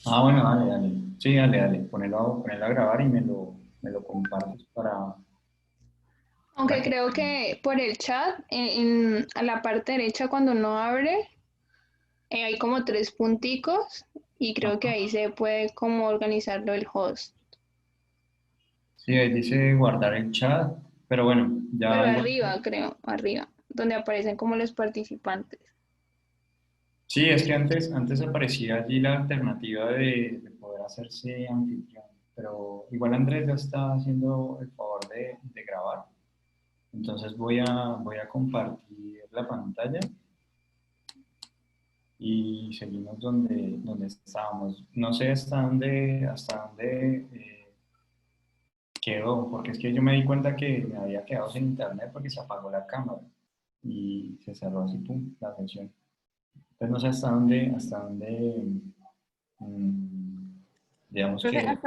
Ah, bueno, dale, dale. Sí, dale, dale. Ponelo a grabar y me lo compartes para Aunque que... creo que por el chat, a la parte derecha cuando uno abre, hay como tres punticos y creo que Ajá. ahí se puede como organizarlo el host. Sí, ahí dice guardar el chat, pero bueno, Pero ya igual. arriba, creo, arriba, donde aparecen como los participantes. Sí, es que antes aparecía allí la alternativa de poder hacerse anfitrión, pero igual Andrés ya está haciendo el favor de grabar. Entonces voy a compartir la pantalla y seguimos donde estábamos. No sé hasta dónde quedó, porque es que yo me di cuenta que me había quedado sin internet porque se apagó la cámara y se cerró así, pum, la sesión. Entonces no sé hasta dónde, mm, digamos Profe, que,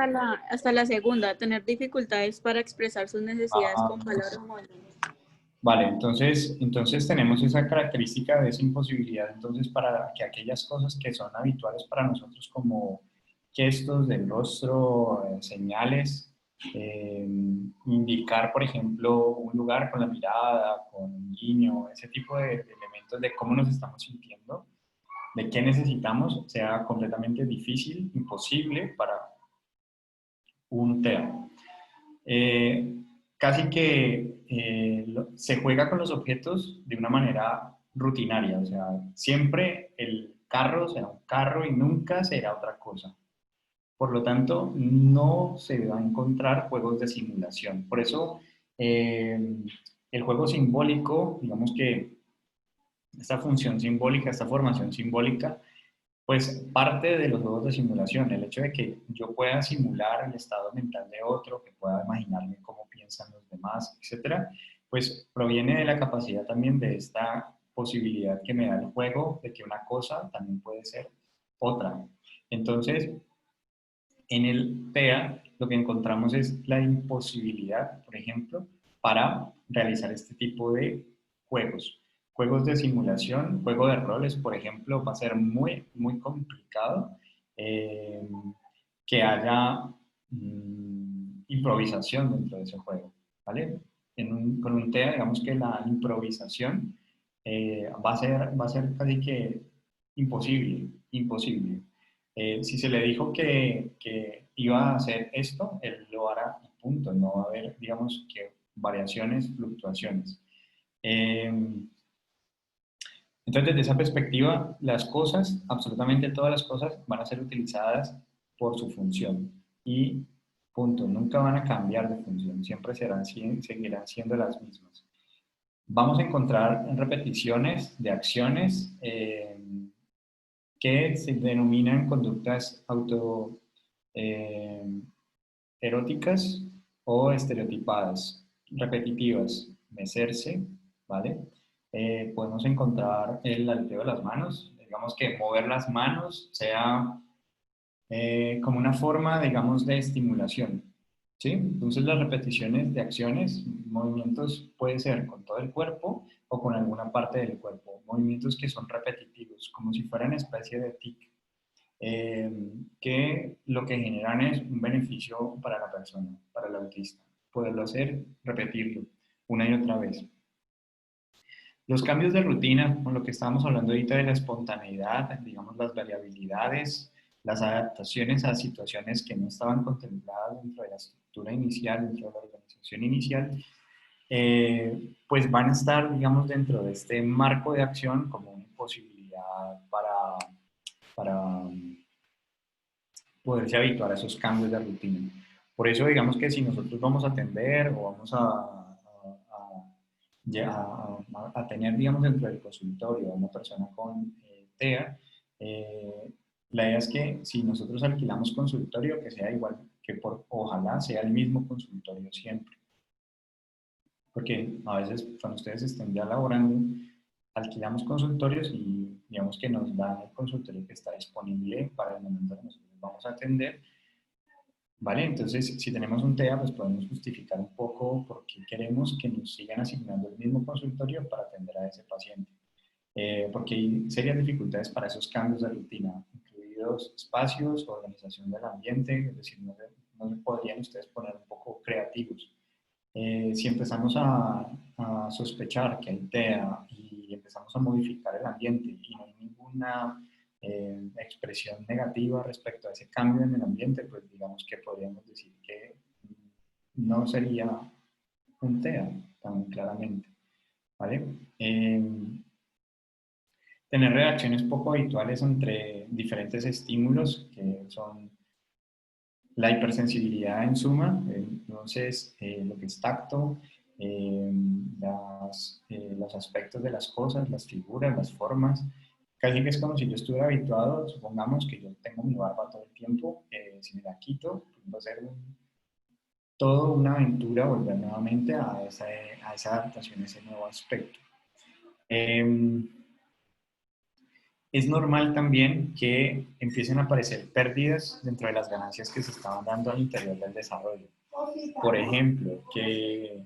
hasta la segunda, tener dificultades para expresar sus necesidades ah, con palabras modernas. vale, entonces tenemos esa característica de esa imposibilidad, entonces para que aquellas cosas que son habituales para nosotros como gestos del rostro, señales, eh, indicar, por ejemplo, un lugar con la mirada, con un guiño, ese tipo de elementos de cómo nos estamos sintiendo, de qué necesitamos, sea completamente difícil, imposible para un TEA. Eh, Casi que se juega con los objetos de una manera rutinaria, o sea, siempre el carro será un carro y nunca será otra cosa. Por lo tanto, no se va a encontrar juegos de simulación. Por eso, eh, el juego simbólico, digamos que esta función simbólica, esta formación simbólica, pues parte de los juegos de simulación, el hecho de que yo pueda simular el estado mental de otro, que pueda imaginarme cómo piensan los demás, etcétera, pues proviene de la capacidad también de esta posibilidad que me da el juego de que una cosa también puede ser otra. Entonces, en el TEA lo que encontramos es la imposibilidad, por ejemplo, para realizar este tipo de juegos. Juegos de simulación, juego de roles, por ejemplo, va a ser muy, muy complicado eh, que haya improvisación dentro de ese juego, ¿vale? Con un TEA, digamos que la improvisación va a ser casi que imposible, imposible. Si se le dijo que iba a hacer esto, él lo hará y punto. No va a haber, digamos, que variaciones, fluctuaciones. Eh, entonces, desde esa perspectiva, las cosas, absolutamente todas las cosas, van a ser utilizadas por su función y punto. Nunca van a cambiar de función, siempre seguirán siendo las mismas. Vamos a encontrar repeticiones de acciones que se denominan conductas auto eh, eróticas o estereotipadas, repetitivas, mecerse, ¿vale? Podemos encontrar el aleteo de las manos, digamos que mover las manos sea como una forma, digamos, de estimulación, ¿sí? Entonces las repeticiones de acciones, movimientos puede ser con todo el cuerpo o con alguna parte del cuerpo, movimientos que son repetitivos, como si fueran especie de tic, que lo que generan es un beneficio para la persona, para el autista. Poderlo hacer, repetirlo una y otra vez. Los cambios de rutina, con lo que estábamos hablando ahorita de la espontaneidad, digamos las variabilidades, las adaptaciones a situaciones que no estaban contempladas dentro de la estructura inicial, dentro de la organización inicial, pues van a estar, digamos, dentro de este marco de acción como una posibilidad para poderse habituar a esos cambios de rutina. Por eso, digamos que si nosotros vamos a atender o vamos a tener, digamos, dentro del consultorio a una persona con TEA, la idea es que si nosotros alquilamos consultorio, que sea igual, que ojalá sea el mismo consultorio siempre. Porque a veces cuando ustedes estén ya laborando, alquilamos consultorios y digamos que nos dan el consultorio que está disponible para el momento que nosotros vamos a atender. ¿Vale? Entonces, si tenemos un TEA, pues podemos justificar un poco por qué queremos que nos sigan asignando el mismo consultorio para atender a ese paciente. Porque hay serias dificultades para esos cambios de rutina, distribuidos espacios, organización del ambiente, es decir, no se podrían ustedes poner un poco creativos. Si empezamos a sospechar que hay TEA y empezamos a modificar el ambiente y no hay ninguna expresión negativa respecto a ese cambio en el ambiente, pues digamos que podríamos decir que no sería un TEA tan claramente, ¿vale? Tener reacciones poco habituales entre diferentes estímulos, que son la hipersensibilidad en suma, entonces lo que es tacto, los aspectos de las cosas, las figuras, las formas, casi que es como si yo estuviera habituado, supongamos que yo tengo mi barba todo el tiempo, si me la quito, pues va a ser toda una aventura volver nuevamente a esa adaptación, a ese nuevo aspecto. Es normal también que empiecen a aparecer pérdidas dentro de las ganancias que se estaban dando al interior del desarrollo. Por ejemplo, que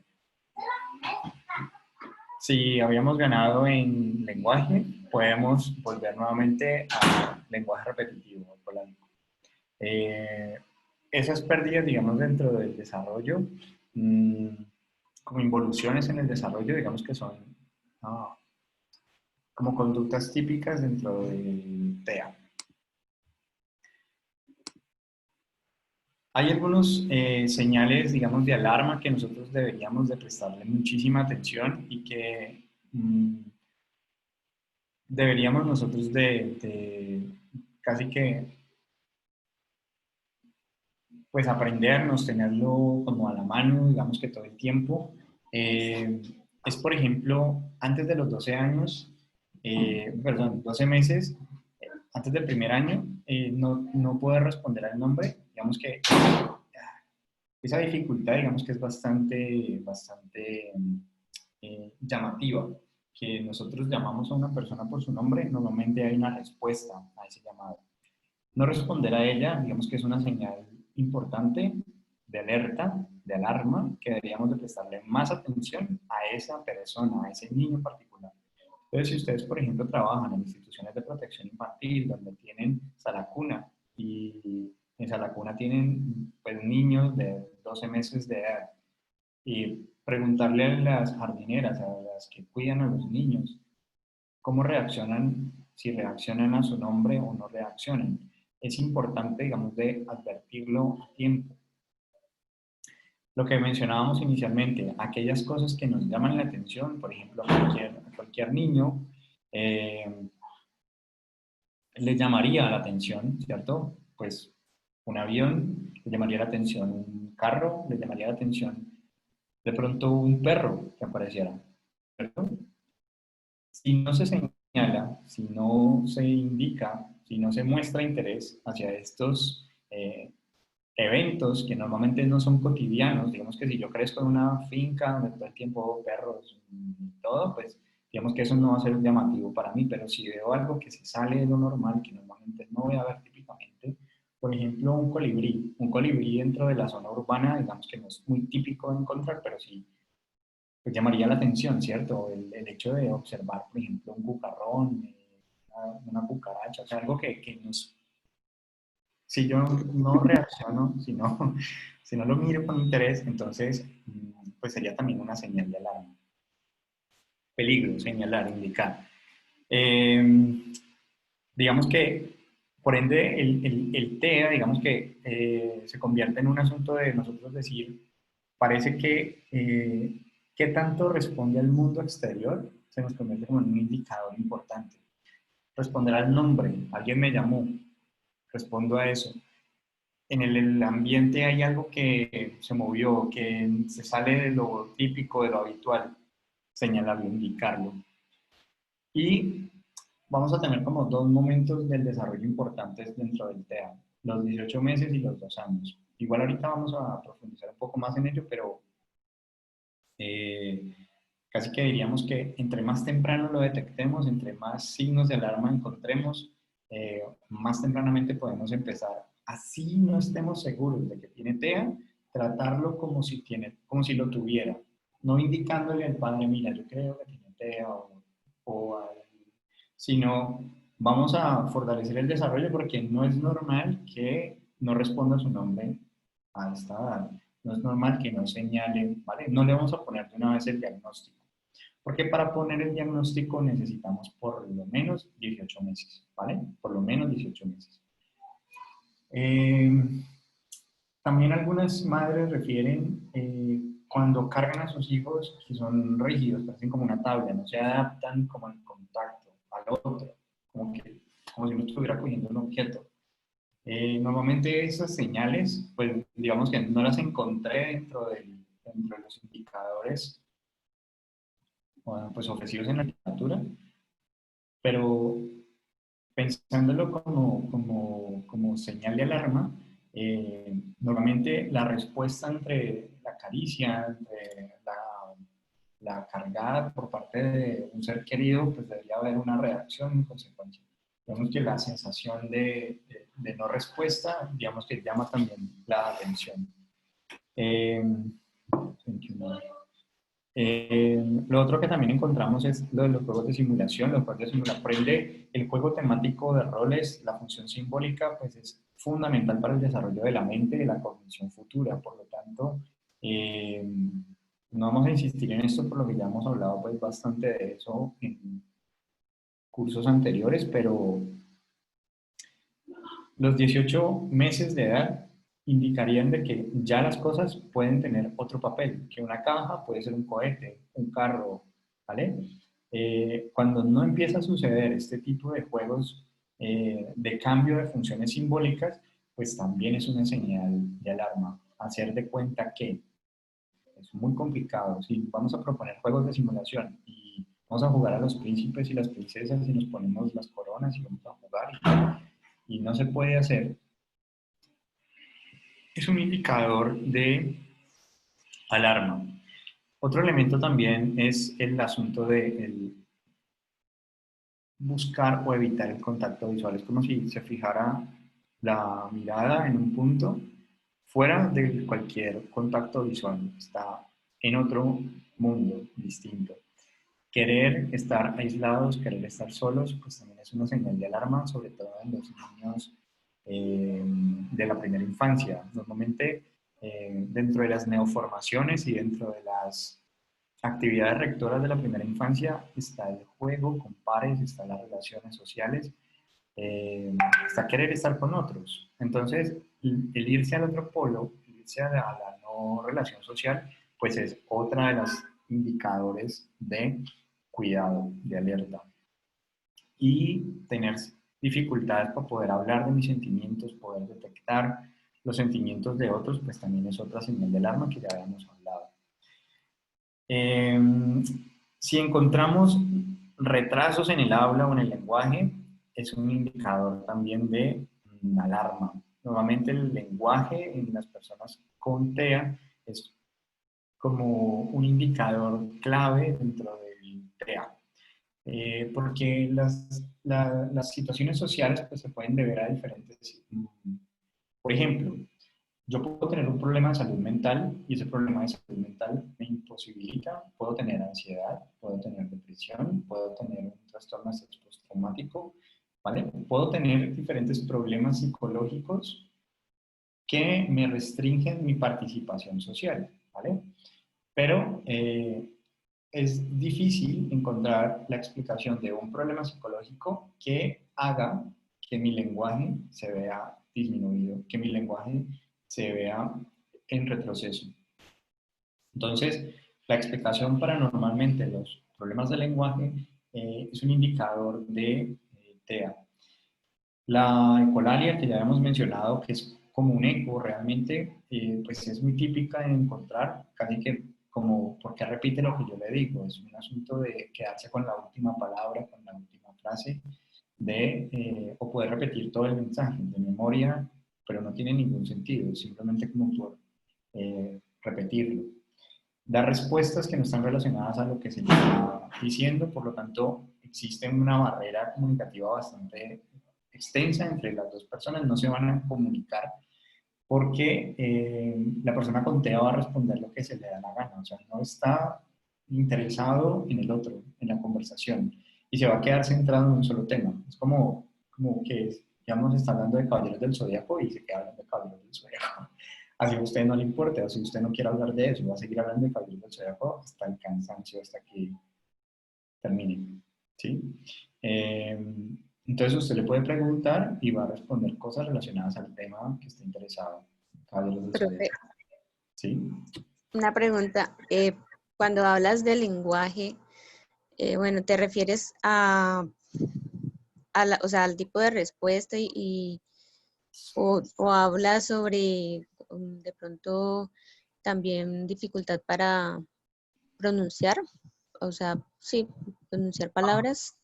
si habíamos ganado en lenguaje, podemos volver nuevamente al lenguaje repetitivo, polárico. Esas pérdidas, digamos, dentro del desarrollo, como involuciones en el desarrollo, digamos que son como conductas típicas dentro del TEA. Hay algunos señales, digamos, de alarma que nosotros deberíamos de prestarle muchísima atención y que deberíamos nosotros de casi que pues aprendernos, tenerlo como a la mano, digamos que todo el tiempo. Es, por ejemplo, antes de los 12 años, perdón, 12 meses, antes del primer año, no poder responder al nombre, digamos que esa dificultad, digamos que es bastante llamativa, que nosotros llamamos a una persona por su nombre, normalmente hay una respuesta a ese llamado. No responder a ella, digamos que es una señal importante de alerta, de alarma, que deberíamos de prestarle más atención a esa persona, a ese niño en particular. Entonces, si ustedes, por ejemplo, trabajan en instituciones de protección infantil, donde tienen sala cuna, y en sala cuna tienen pues, niños de 12 meses de edad, y preguntarle a las jardineras, a las que cuidan a los niños, cómo reaccionan, si reaccionan a su nombre o no reaccionan. Es importante, digamos, de advertirlo a tiempo. Lo que mencionábamos inicialmente, aquellas cosas que nos llaman la atención, por ejemplo, a cualquier niño, le llamaría la atención, ¿cierto? Pues un avión, le llamaría la atención un carro, le llamaría la atención de pronto un perro que apareciera, ¿cierto? Si no se señala, si no se indica, si no se muestra interés hacia estos eventos que normalmente no son cotidianos, digamos que si yo crezco en una finca donde todo el tiempo veo perros y todo, pues digamos que eso no va a ser llamativo para mí, pero si veo algo que se sale de lo normal, que normalmente no voy a ver típicamente, por ejemplo un colibrí dentro de la zona urbana, digamos que no es muy típico de encontrar, pero sí pues llamaría la atención, ¿cierto? El hecho de observar, por ejemplo, un cucarrón, una cucaracha, o sea, algo que nos... Si yo no reacciono, si no lo miro con interés, entonces pues sería también una señal de alarma. Peligro, señalar, indicar. Digamos que, por ende, el TEA, digamos que se convierte en un asunto de nosotros decir, parece que qué tanto responde al mundo exterior se nos convierte como en un indicador importante. Responder al nombre, alguien me llamó, respondo a eso. En el ambiente hay algo que se movió, que se sale de lo típico, de lo habitual, señalarlo, indicarlo. Y vamos a tener como dos momentos del desarrollo importantes dentro del TEA, los 18 meses y los 2 años. Igual ahorita vamos a profundizar un poco más en ello, pero casi que diríamos que entre más temprano lo detectemos, entre más signos de alarma encontremos, más tempranamente podemos empezar. Así no estemos seguros de que tiene TEA, tratarlo como si lo tuviera, no indicándole al padre, mira, yo creo que tiene TEA sino Vamos a fortalecer el desarrollo porque no es normal que no responda su nombre a esta edad. No es normal que no señale, ¿vale? No le vamos a poner de una vez el diagnóstico. Porque para poner el diagnóstico necesitamos por lo menos 18 meses, ¿vale? Por lo menos 18 meses. También algunas madres refieren cuando cargan a sus hijos que son rígidos, parecen como una tabla, no se adaptan como al contacto, al otro, como si uno estuviera cogiendo un objeto. Normalmente esas señales, pues digamos que no las encontré dentro de los indicadores bueno, pues ofrecidos en la literatura, pero pensándolo como señal de alarma, normalmente la respuesta entre la caricia, entre la cargada por parte de un ser querido, pues debería haber una reacción en consecuencia. Digamos que la sensación de no respuesta, digamos que llama también la atención. Lo otro que también encontramos es lo de los juegos de simulación. Los juegos de simulación, por ende, el juego temático de roles, la función simbólica, pues es fundamental para el desarrollo de la mente y de la cognición futura. Por lo tanto, no vamos a insistir en esto, por lo que ya hemos hablado pues bastante de eso en cursos anteriores, pero los 18 meses de edad indicarían de que ya las cosas pueden tener otro papel, que una caja puede ser un cohete, un carro, ¿vale? Cuando no empieza a suceder este tipo de juegos de cambio de funciones simbólicas, pues también es una señal de alarma. Hacer de cuenta que es muy complicado. Si vamos a proponer juegos de simulación y vamos a jugar a los príncipes y las princesas y nos ponemos las coronas y vamos a jugar y no se puede hacer, es un indicador de alarma. Otro elemento también es el asunto de buscar o evitar el contacto visual. Es como si se fijara la mirada en un punto fuera de cualquier contacto visual. Está en otro mundo distinto. Querer estar aislados, querer estar solos, pues también es una señal de alarma, sobre todo en los niños de la primera infancia. Normalmente, dentro de las neoformaciones y dentro de las actividades rectoras de la primera infancia está el juego con pares, está las relaciones sociales, está querer estar con otros. Entonces, el irse al otro polo, irse a la no relación social, pues es otra de los indicadores de cuidado, de alerta. Y tener dificultades para poder hablar de mis sentimientos, poder detectar los sentimientos de otros, pues también es otra señal de alarma que ya habíamos hablado. Si encontramos retrasos en el habla o en el lenguaje, es un indicador también de alarma. Normalmente el lenguaje en las personas con TEA es como un indicador clave dentro del TEA. Porque las situaciones sociales pues, se pueden deber a diferentes... Por ejemplo, yo puedo tener un problema de salud mental y ese problema de salud mental me imposibilita, puedo tener ansiedad, puedo tener depresión, puedo tener un trastorno de estrés postraumático, ¿vale? Puedo tener diferentes problemas psicológicos que me restringen mi participación social, ¿vale? Pero es difícil encontrar la explicación de un problema psicológico que haga que mi lenguaje se vea disminuido, que mi lenguaje se vea en retroceso. Entonces, la explicación para normalmente los problemas de lenguaje es un indicador de TEA. La ecolalia, que ya hemos mencionado, que es como un eco realmente, pues es muy típica de encontrar, casi que como porque repite lo que yo le digo, es un asunto de quedarse con la última palabra, con la última frase, o poder repetir todo el mensaje de memoria, pero no tiene ningún sentido, simplemente como por repetirlo. Dar respuestas que no están relacionadas a lo que se está diciendo, por lo tanto, existe una barrera comunicativa bastante extensa entre las dos personas, no se van a comunicar porque la persona con TEA va a responder lo que se le da la gana, o sea, no está interesado en el otro, en la conversación. y se va a quedar centrado en un solo tema. Es como que, digamos, está hablando de Caballeros del Zodíaco y se queda hablando de Caballeros del Zodíaco. Así a usted no le importa, o si usted no quiere hablar de eso, va a seguir hablando de Caballeros del Zodíaco hasta el cansancio, hasta que termine. ¿Sí? Eh, entonces usted le puede preguntar y va a responder cosas relacionadas al tema que esté interesado. Caballeros del Profe, Zodíaco. ¿Sí? una pregunta. Cuando hablas del lenguaje, bueno, ¿te refieres o sea, al tipo de respuesta o hablas sobre de pronto también dificultad para pronunciar? O sea, sí, pronunciar palabras.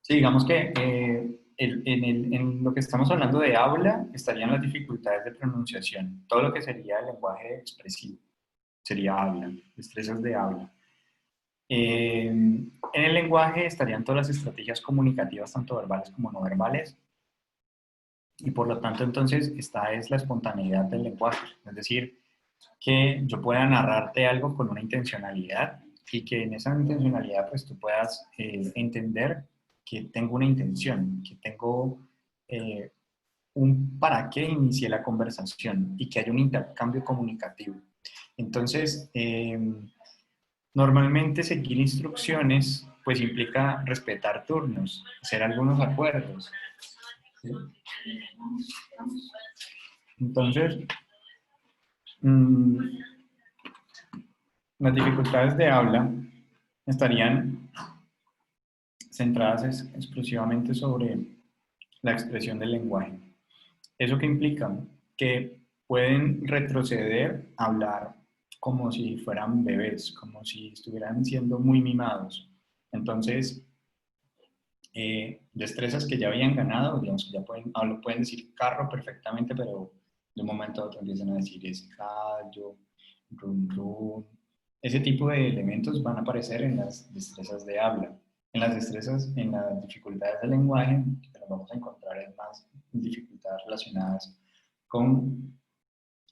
Sí, digamos que en lo que estamos hablando de habla estarían las dificultades de pronunciación. Todo lo que sería el lenguaje expresivo sería habla, destrezas de habla. En el lenguaje estarían todas las estrategias comunicativas, tanto verbales como no verbales, y por lo tanto entonces esta es la espontaneidad del lenguaje, es decir, que yo pueda narrarte algo con una intencionalidad y que en esa intencionalidad pues tú puedas entender que tengo una intención, que tengo eh, un para qué inicié la conversación y que hay un intercambio comunicativo. Entonces, normalmente seguir instrucciones pues implica respetar turnos, hacer algunos acuerdos. ¿Sí? Entonces, mmm, las dificultades de habla estarían centradas exclusivamente sobre la expresión del lenguaje. ¿Eso qué implica? Que pueden retroceder a hablar como si fueran bebés, como si estuvieran siendo muy mimados. Entonces, destrezas que ya habían ganado, digamos que ya pueden decir carro perfectamente, pero de un momento a otro empiezan a decir ese gallo, run run. Ese tipo de elementos van a aparecer en las destrezas de habla. En las destrezas, en las dificultades del lenguaje, que nos vamos a encontrar es más dificultades relacionadas con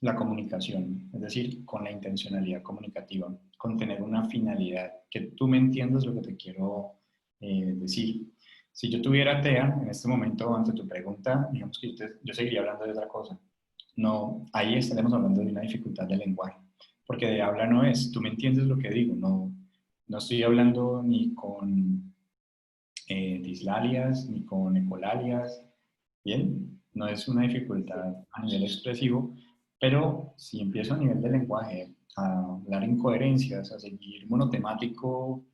la comunicación, es decir, con la intencionalidad comunicativa, con tener una finalidad, que tú me entiendas lo que te quiero decir. Si yo tuviera TEA en este momento, ante tu pregunta, digamos que yo seguiría hablando de otra cosa. No, ahí estaremos hablando de una dificultad del lenguaje, porque de habla no es, tú me entiendes lo que digo, no estoy hablando ni con dislalias, ni con ecolalias, ¿bien? No es una dificultad a nivel expresivo, pero si empiezo a nivel de lenguaje a hablar incoherencias, a seguir monotemático,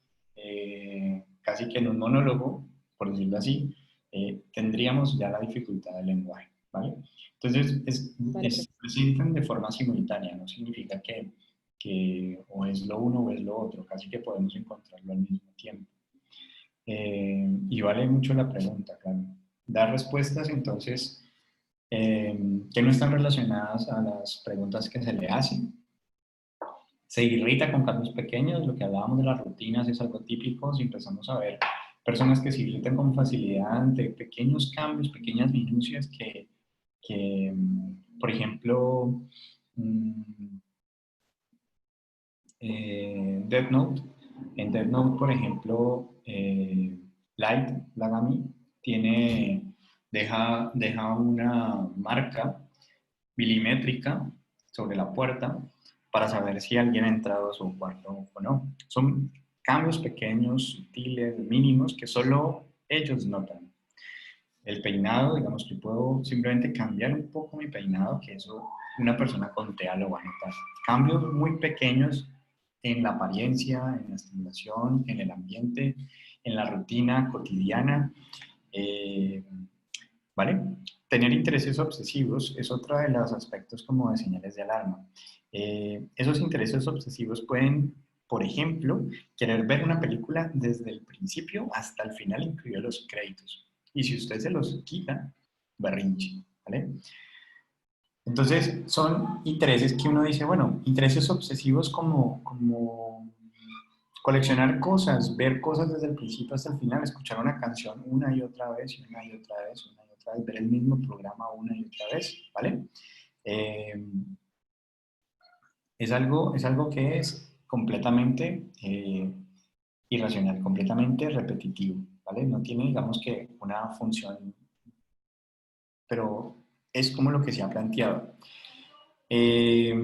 casi que en un monólogo, por decirlo así, tendríamos ya la dificultad del lenguaje, ¿vale? Entonces, Vale, se presentan de forma simultánea, no significa que o es lo uno o es lo otro, casi que podemos encontrarlo al mismo tiempo. Y vale mucho la pregunta, claro. Dar respuestas, entonces, que no están relacionadas a las preguntas que se le hacen. Se irrita con cambios pequeños, lo que hablábamos de las rutinas es algo típico. Si empezamos a ver personas que se irritan con facilidad ante pequeños cambios, pequeñas minucias que por ejemplo, Death Note. En Death Note, por ejemplo, Light Yagami deja una marca milimétrica sobre la puerta para saber si alguien ha entrado a su cuarto o no. Son cambios pequeños, sutiles, mínimos, que solo ellos notan. El peinado, digamos que puedo simplemente cambiar un poco mi peinado, que eso una persona con TEA lo va a notar. Cambios muy pequeños en la apariencia, en la estimulación, en el ambiente, en la rutina cotidiana. Eh, ¿Vale? Tener intereses obsesivos es otro de los aspectos como de señales de alarma. Esos intereses obsesivos pueden, por ejemplo, querer ver una película desde el principio hasta el final, incluidos los créditos. Y si usted se los quita, berrinche, ¿vale? Entonces, son intereses que uno dice, bueno, intereses obsesivos como coleccionar cosas, ver cosas desde el principio hasta el final, escuchar una canción una y otra vez, y una y otra vez, una y otra vez, ver el mismo programa una y otra vez, ¿vale? Eh, es algo que es completamente irracional, completamente repetitivo, ¿vale? No tiene, digamos que, una función, pero es como lo que se ha planteado. Eh,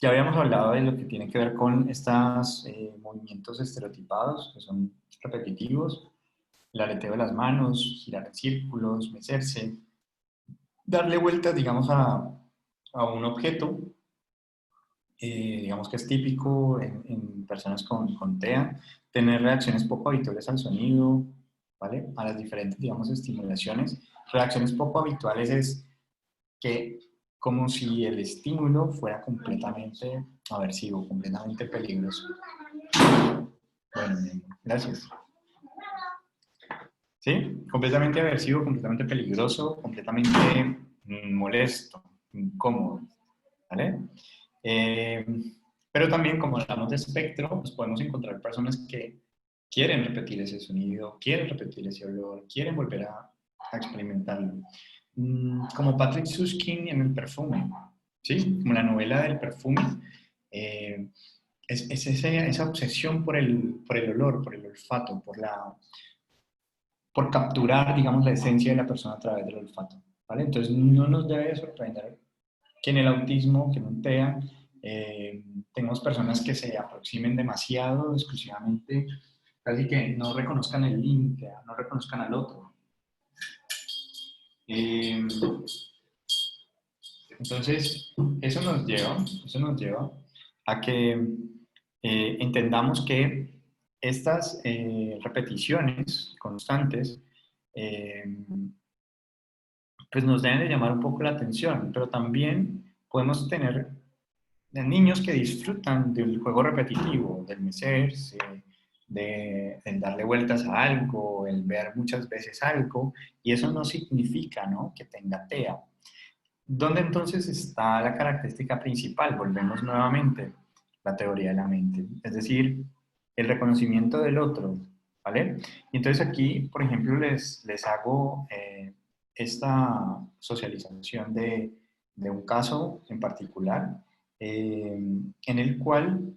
ya habíamos hablado de lo que tiene que ver con estos movimientos estereotipados, que son repetitivos, el aleteo de las manos, girar en círculos, mecerse, darle vueltas, digamos, a un objeto, digamos que es típico en personas con TEA, tener reacciones poco habituales al sonido, ¿vale? A las diferentes, digamos, estimulaciones. Reacciones poco habituales es que como si el estímulo fuera completamente aversivo, completamente peligroso. Bueno, mi amor, gracias. ¿Sí? Completamente aversivo, completamente peligroso, completamente molesto, incómodo, ¿vale? Eh, pero también, como hablamos de espectro, pues podemos encontrar personas que quieren repetir ese sonido, quieren repetir ese olor, quieren volver a experimentarlo. Como Patrick Süskind en El perfume, ¿sí? Como la novela del perfume, eh, es esa obsesión por el olor, por el olfato, por capturar, digamos, la esencia de la persona a través del olfato, ¿vale? Entonces, no nos debe sorprender que en el autismo, que en un TEA, tenemos personas que se aproximen demasiado, exclusivamente, casi que no reconozcan el límite, no reconozcan al otro. Entonces, eso nos lleva a que entendamos que estas repeticiones constantes pues nos deben de llamar un poco la atención, pero también podemos tener niños que disfrutan del juego repetitivo, del mecerse, el darle vueltas a algo, el ver muchas veces algo, y eso no significa, ¿no?, que tenga TEA. ¿Dónde entonces está la característica principal? Volvemos nuevamente la teoría de la mente, es decir, el reconocimiento del otro, ¿vale? Y entonces aquí, por ejemplo, les hago esta socialización de un caso en particular, en el cual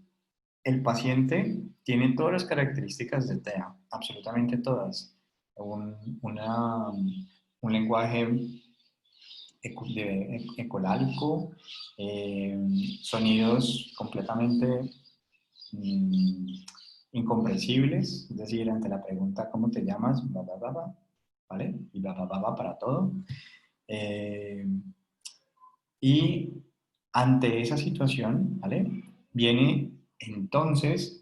el paciente tiene todas las características de TEA, absolutamente todas. Un lenguaje ecolálico, sonidos completamente incomprensibles, es decir, ante la pregunta ¿cómo te llamas? Ba, ba, ba, ba, ¿vale? Y ba, ba, ba, ba para todo. Y ante esa situación, ¿vale?, viene entonces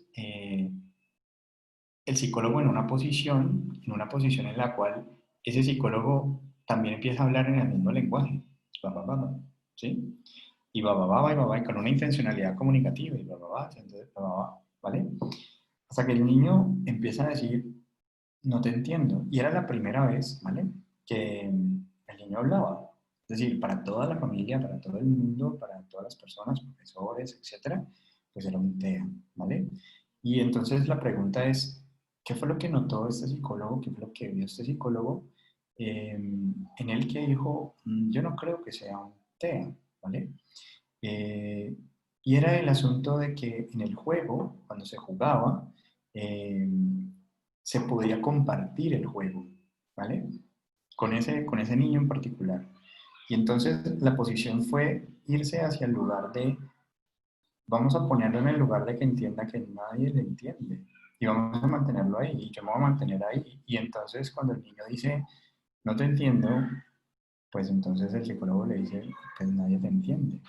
el psicólogo en una posición en la cual ese psicólogo también empieza a hablar en el mismo lenguaje, ba, ba, ba, ba, ¿sí? Y va, va, va, va, va, va, y con una intencionalidad comunicativa, y va, va, va, entonces, va, va, va, ¿vale? Hasta que el niño empieza a decir, no te entiendo. Y era la primera vez, ¿vale?, que el niño hablaba. Es decir, para toda la familia, para todo el mundo, para todas las personas, profesores, etcétera, pues era un TEA, ¿vale? Y entonces la pregunta es, ¿qué fue lo que notó este psicólogo? ¿Qué fue lo que vio este psicólogo en el que dijo, yo no creo que sea un TEA, ¿vale? Y era el asunto de que en el juego, cuando se jugaba, eh, se podía compartir el juego, ¿vale? Con ese niño en particular. Y entonces la posición fue irse hacia el lugar de, vamos a ponerlo en el lugar de que entienda que nadie le entiende. Y vamos a mantenerlo ahí, y yo me voy a mantener ahí. Y entonces cuando el niño dice, no te entiendo, pues entonces el psicólogo le dice, pues nadie te entiende.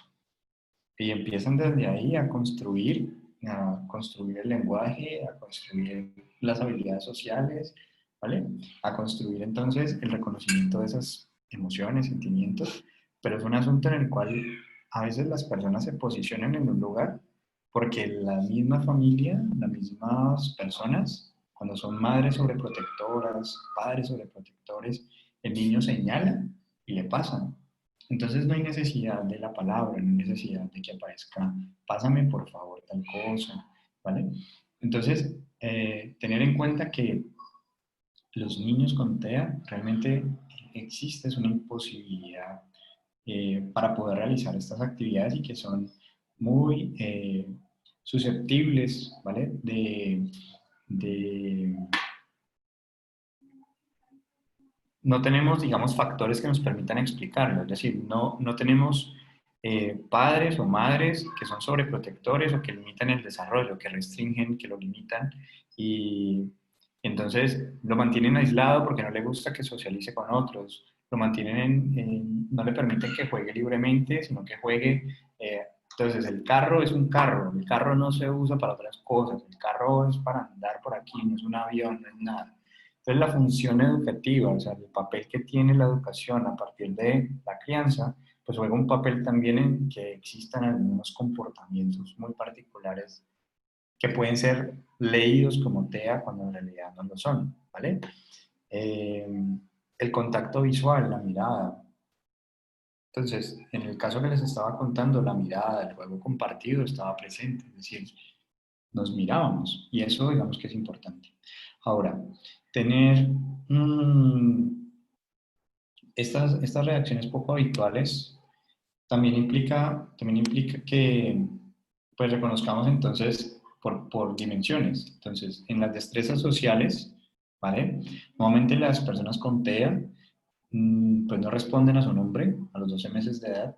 Y empiezan desde ahí a construir el lenguaje, a construir las habilidades sociales, ¿vale? A construir entonces el reconocimiento de esas emociones, sentimientos, pero es un asunto en el cual a veces las personas se posicionan en un lugar porque la misma familia, las mismas personas, cuando son madres sobreprotectoras, padres sobreprotectores, el niño señala y le pasan. Entonces no hay necesidad de la palabra, no hay necesidad de que aparezca, pásame por favor tal cosa, ¿vale? Entonces, tener en cuenta que los niños con TEA realmente existe es una imposibilidad para poder realizar estas actividades y que son muy susceptibles, ¿vale?, no tenemos, digamos, factores que nos permitan explicarlo. Es decir, no tenemos padres o madres que son sobreprotectores o que limitan el desarrollo, que restringen, que lo limitan y entonces lo mantienen aislado porque no le gusta que socialice con otros, lo mantienen no le permiten que juegue libremente, sino que juegue. Entonces el carro es un carro, el carro no se usa para otras cosas, el carro es para andar por aquí, no es un avión, no es nada. Entonces la función educativa, o sea, el papel que tiene la educación a partir de la crianza, pues juega un papel también en que existan algunos comportamientos muy particulares que pueden ser leídos como TEA cuando en realidad no lo son, ¿vale? El contacto visual, la mirada. Entonces, en el caso que les estaba contando, la mirada, el juego compartido estaba presente, es decir, nos mirábamos y eso digamos que es importante. Ahora, tener estas reacciones poco habituales también implica que pues reconozcamos entonces por dimensiones. Entonces, en las destrezas sociales, ¿vale? Normalmente las personas con TEA pues no responden a su nombre a los 12 meses de edad,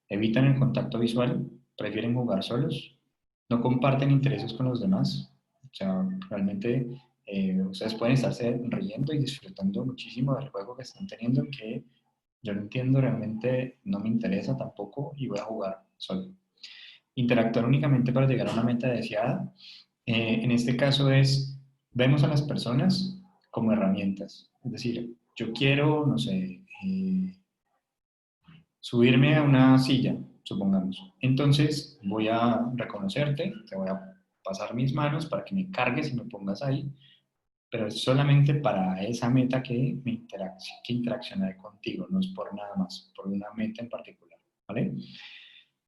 evitan el contacto visual, prefieren jugar solos, no comparten intereses con los demás. O sea, realmente ustedes pueden estarse riendo y disfrutando muchísimo del juego que están teniendo, que yo no entiendo, realmente no me interesa tampoco y voy a jugar solo. Interactuar únicamente para llegar a una meta deseada. En este caso vemos a las personas como herramientas. Es decir, yo quiero, no sé, subirme a una silla, supongamos. Entonces voy a reconocerte, te voy a pasar mis manos para que me cargues y me pongas ahí, pero es solamente para esa meta que interaccionaré contigo, no es por nada más, por una meta en particular, ¿vale?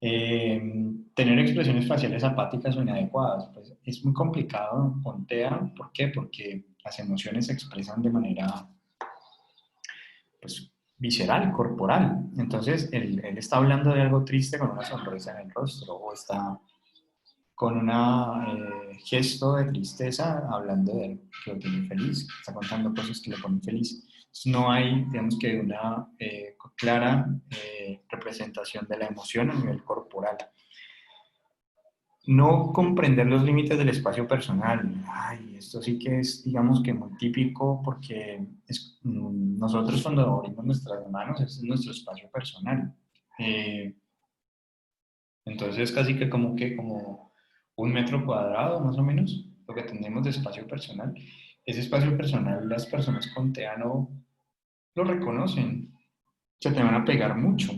Tener expresiones faciales apáticas o inadecuadas, pues es muy complicado con TEA, ¿por qué? Porque las emociones se expresan de manera, pues, visceral, corporal. Entonces, él está hablando de algo triste con una sonrisa en el rostro, o está con un gesto de tristeza hablando de algo que lo tiene feliz, está contando cosas que lo ponen feliz. Entonces, no hay, digamos que, una clara representación de la emoción a nivel corporal. No comprender los límites del espacio personal. Ay, esto sí que es, digamos que muy típico porque nosotros cuando abrimos nuestras manos, ese es nuestro espacio personal. Entonces casi que como 1 metro cuadrado más o menos, lo que tenemos de espacio personal. Ese espacio personal las personas con TEA no lo reconocen. Se te van a pegar mucho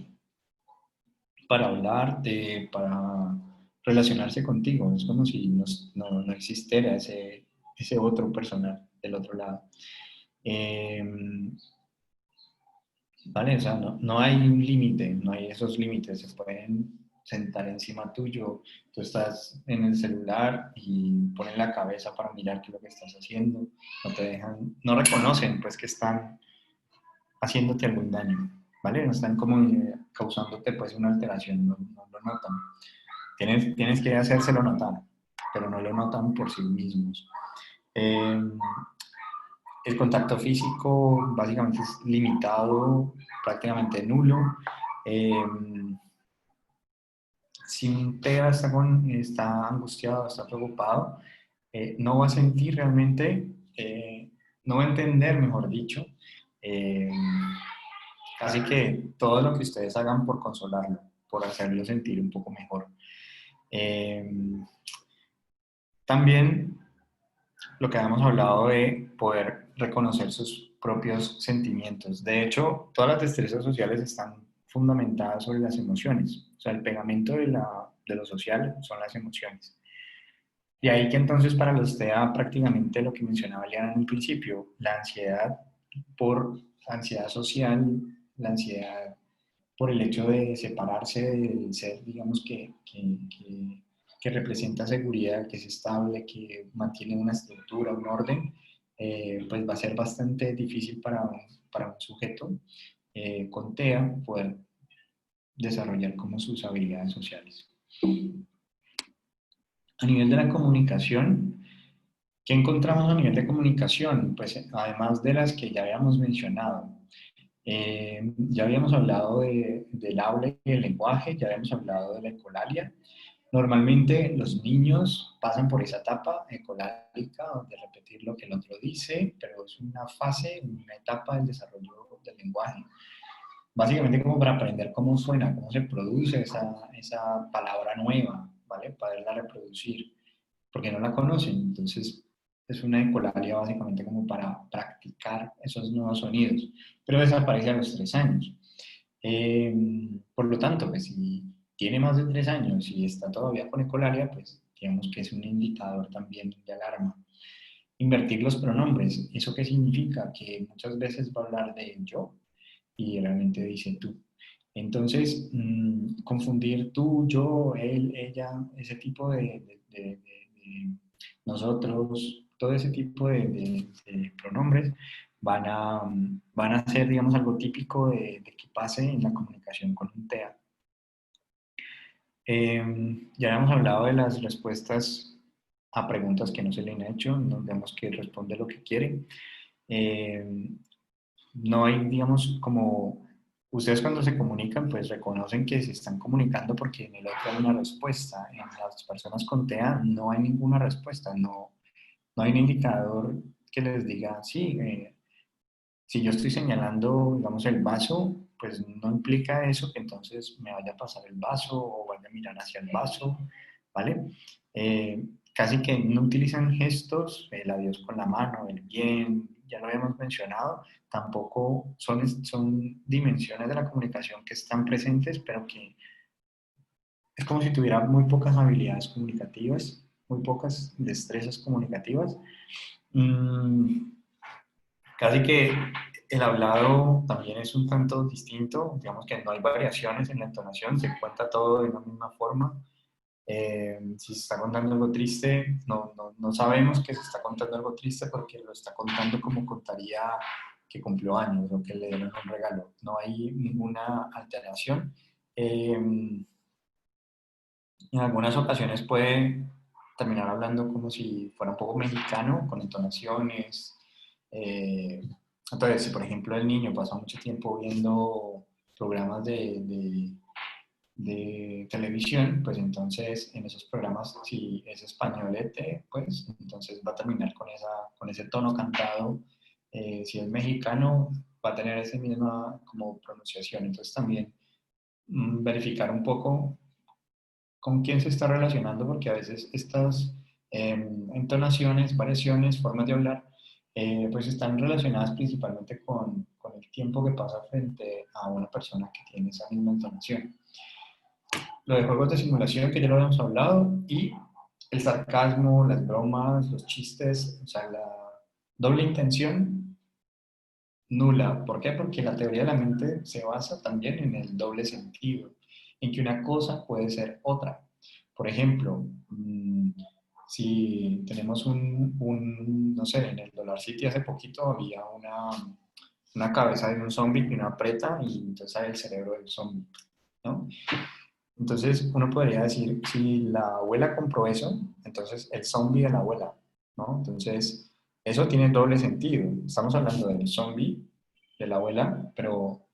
para hablarte, para relacionarse contigo. Es como si no existiera ese otro personal del otro lado. ¿Vale? O sea, no hay un límite, no hay esos límites. Se pueden sentar encima tuyo, tú estás en el celular y ponen la cabeza para mirar qué es lo que estás haciendo. No te dejan, no reconocen pues que están haciéndote algún daño, ¿vale? No están como causándote pues una alteración, no lo notan. Tienes que hacérselo notar, pero no lo notan por sí mismos. El contacto físico básicamente es limitado, prácticamente nulo. Si un TEA está angustiado, está preocupado, no va a sentir realmente, no va a entender, mejor dicho, casi que todo lo que ustedes hagan por consolarlo, por hacerlo sentir un poco mejor. También lo que habíamos hablado de poder reconocer sus propios sentimientos. De hecho, todas las destrezas sociales están fundamentadas sobre las emociones. O sea, el pegamento de lo social son las emociones. De ahí que entonces para los TEA prácticamente lo que mencionaba Liana en un principio, la ansiedad por ansiedad social, la ansiedad por el hecho de separarse del ser, digamos, que representa seguridad, que es estable, que mantiene una estructura, un orden, pues va a ser bastante difícil para un sujeto con TEA poder desarrollar como sus habilidades sociales. A nivel de la comunicación, ¿Qué encontramos a nivel de comunicación? Pues además de las que ya habíamos mencionado, ya habíamos hablado del habla y el lenguaje, ya habíamos hablado de la ecolalia. Normalmente los niños pasan por esa etapa ecolálica de repetir lo que el otro dice, pero es una fase, una etapa del desarrollo del lenguaje. Básicamente como para aprender cómo suena, cómo se produce esa palabra nueva, ¿vale? Poderla reproducir, porque no la conocen. Entonces es una ecolalia básicamente como para practicar esos nuevos sonidos, pero desaparece a los 3 años. Por lo tanto, pues si tiene más de 3 años y está todavía con ecolalia, pues digamos que es un indicador también de alarma. Invertir los pronombres, ¿eso qué significa? Que muchas veces va a hablar de yo y realmente dice tú. Entonces, confundir tú, yo, él, ella, ese tipo de nosotros, todo ese tipo de pronombres van a ser, digamos, algo típico de que pase en la comunicación con un TEA. Ya hemos hablado de las respuestas a preguntas que no se le han hecho, nos vemos que responde lo que quiere. No hay, digamos, como ustedes cuando se comunican, pues reconocen que se están comunicando porque en el otro hay una respuesta. En las personas con TEA no hay ninguna respuesta, no hay un indicador que les diga, sí, si yo estoy señalando, digamos, el vaso, pues no implica eso que entonces me vaya a pasar el vaso o vaya a mirar hacia el vaso, ¿vale? Casi que no utilizan gestos, el adiós con la mano, el bien, ya lo habíamos mencionado, tampoco son dimensiones de la comunicación que están presentes, pero que es como si tuviera muy pocas habilidades comunicativas, muy pocas destrezas comunicativas. Casi que el hablado también es un tanto distinto, digamos que no hay variaciones en la entonación, se cuenta todo de una misma forma. Si se está contando algo triste, no sabemos que se está contando algo triste porque lo está contando como contaría que cumplió años o que le dieron un regalo. No hay ninguna alteración. En algunas ocasiones puede terminar hablando como si fuera un poco mexicano, con entonaciones. Entonces, si por ejemplo el niño pasa mucho tiempo viendo programas de televisión, pues entonces en esos programas, si es españolete, pues entonces va a terminar con ese tono cantado. Si es mexicano, va a tener esa misma como pronunciación. Entonces también verificar un poco con quién se está relacionando, porque a veces estas entonaciones, variaciones, formas de hablar, pues están relacionadas principalmente con el tiempo que pasa frente a una persona que tiene esa misma entonación. Lo de juegos de simulación, que ya lo habíamos hablado, y el sarcasmo, las bromas, los chistes, o sea, la doble intención nula. ¿Por qué? Porque la teoría de la mente se basa también en el doble sentido, en que una cosa puede ser otra. Por ejemplo, si tenemos no sé, en el Dollar City hace poquito había una cabeza de un zombie que uno aprieta y entonces sale el cerebro del zombie, ¿no? Entonces uno podría decir, si la abuela compró eso, entonces el zombie de la abuela, ¿no? Entonces eso tiene doble sentido. Estamos hablando del zombie de la abuela, pero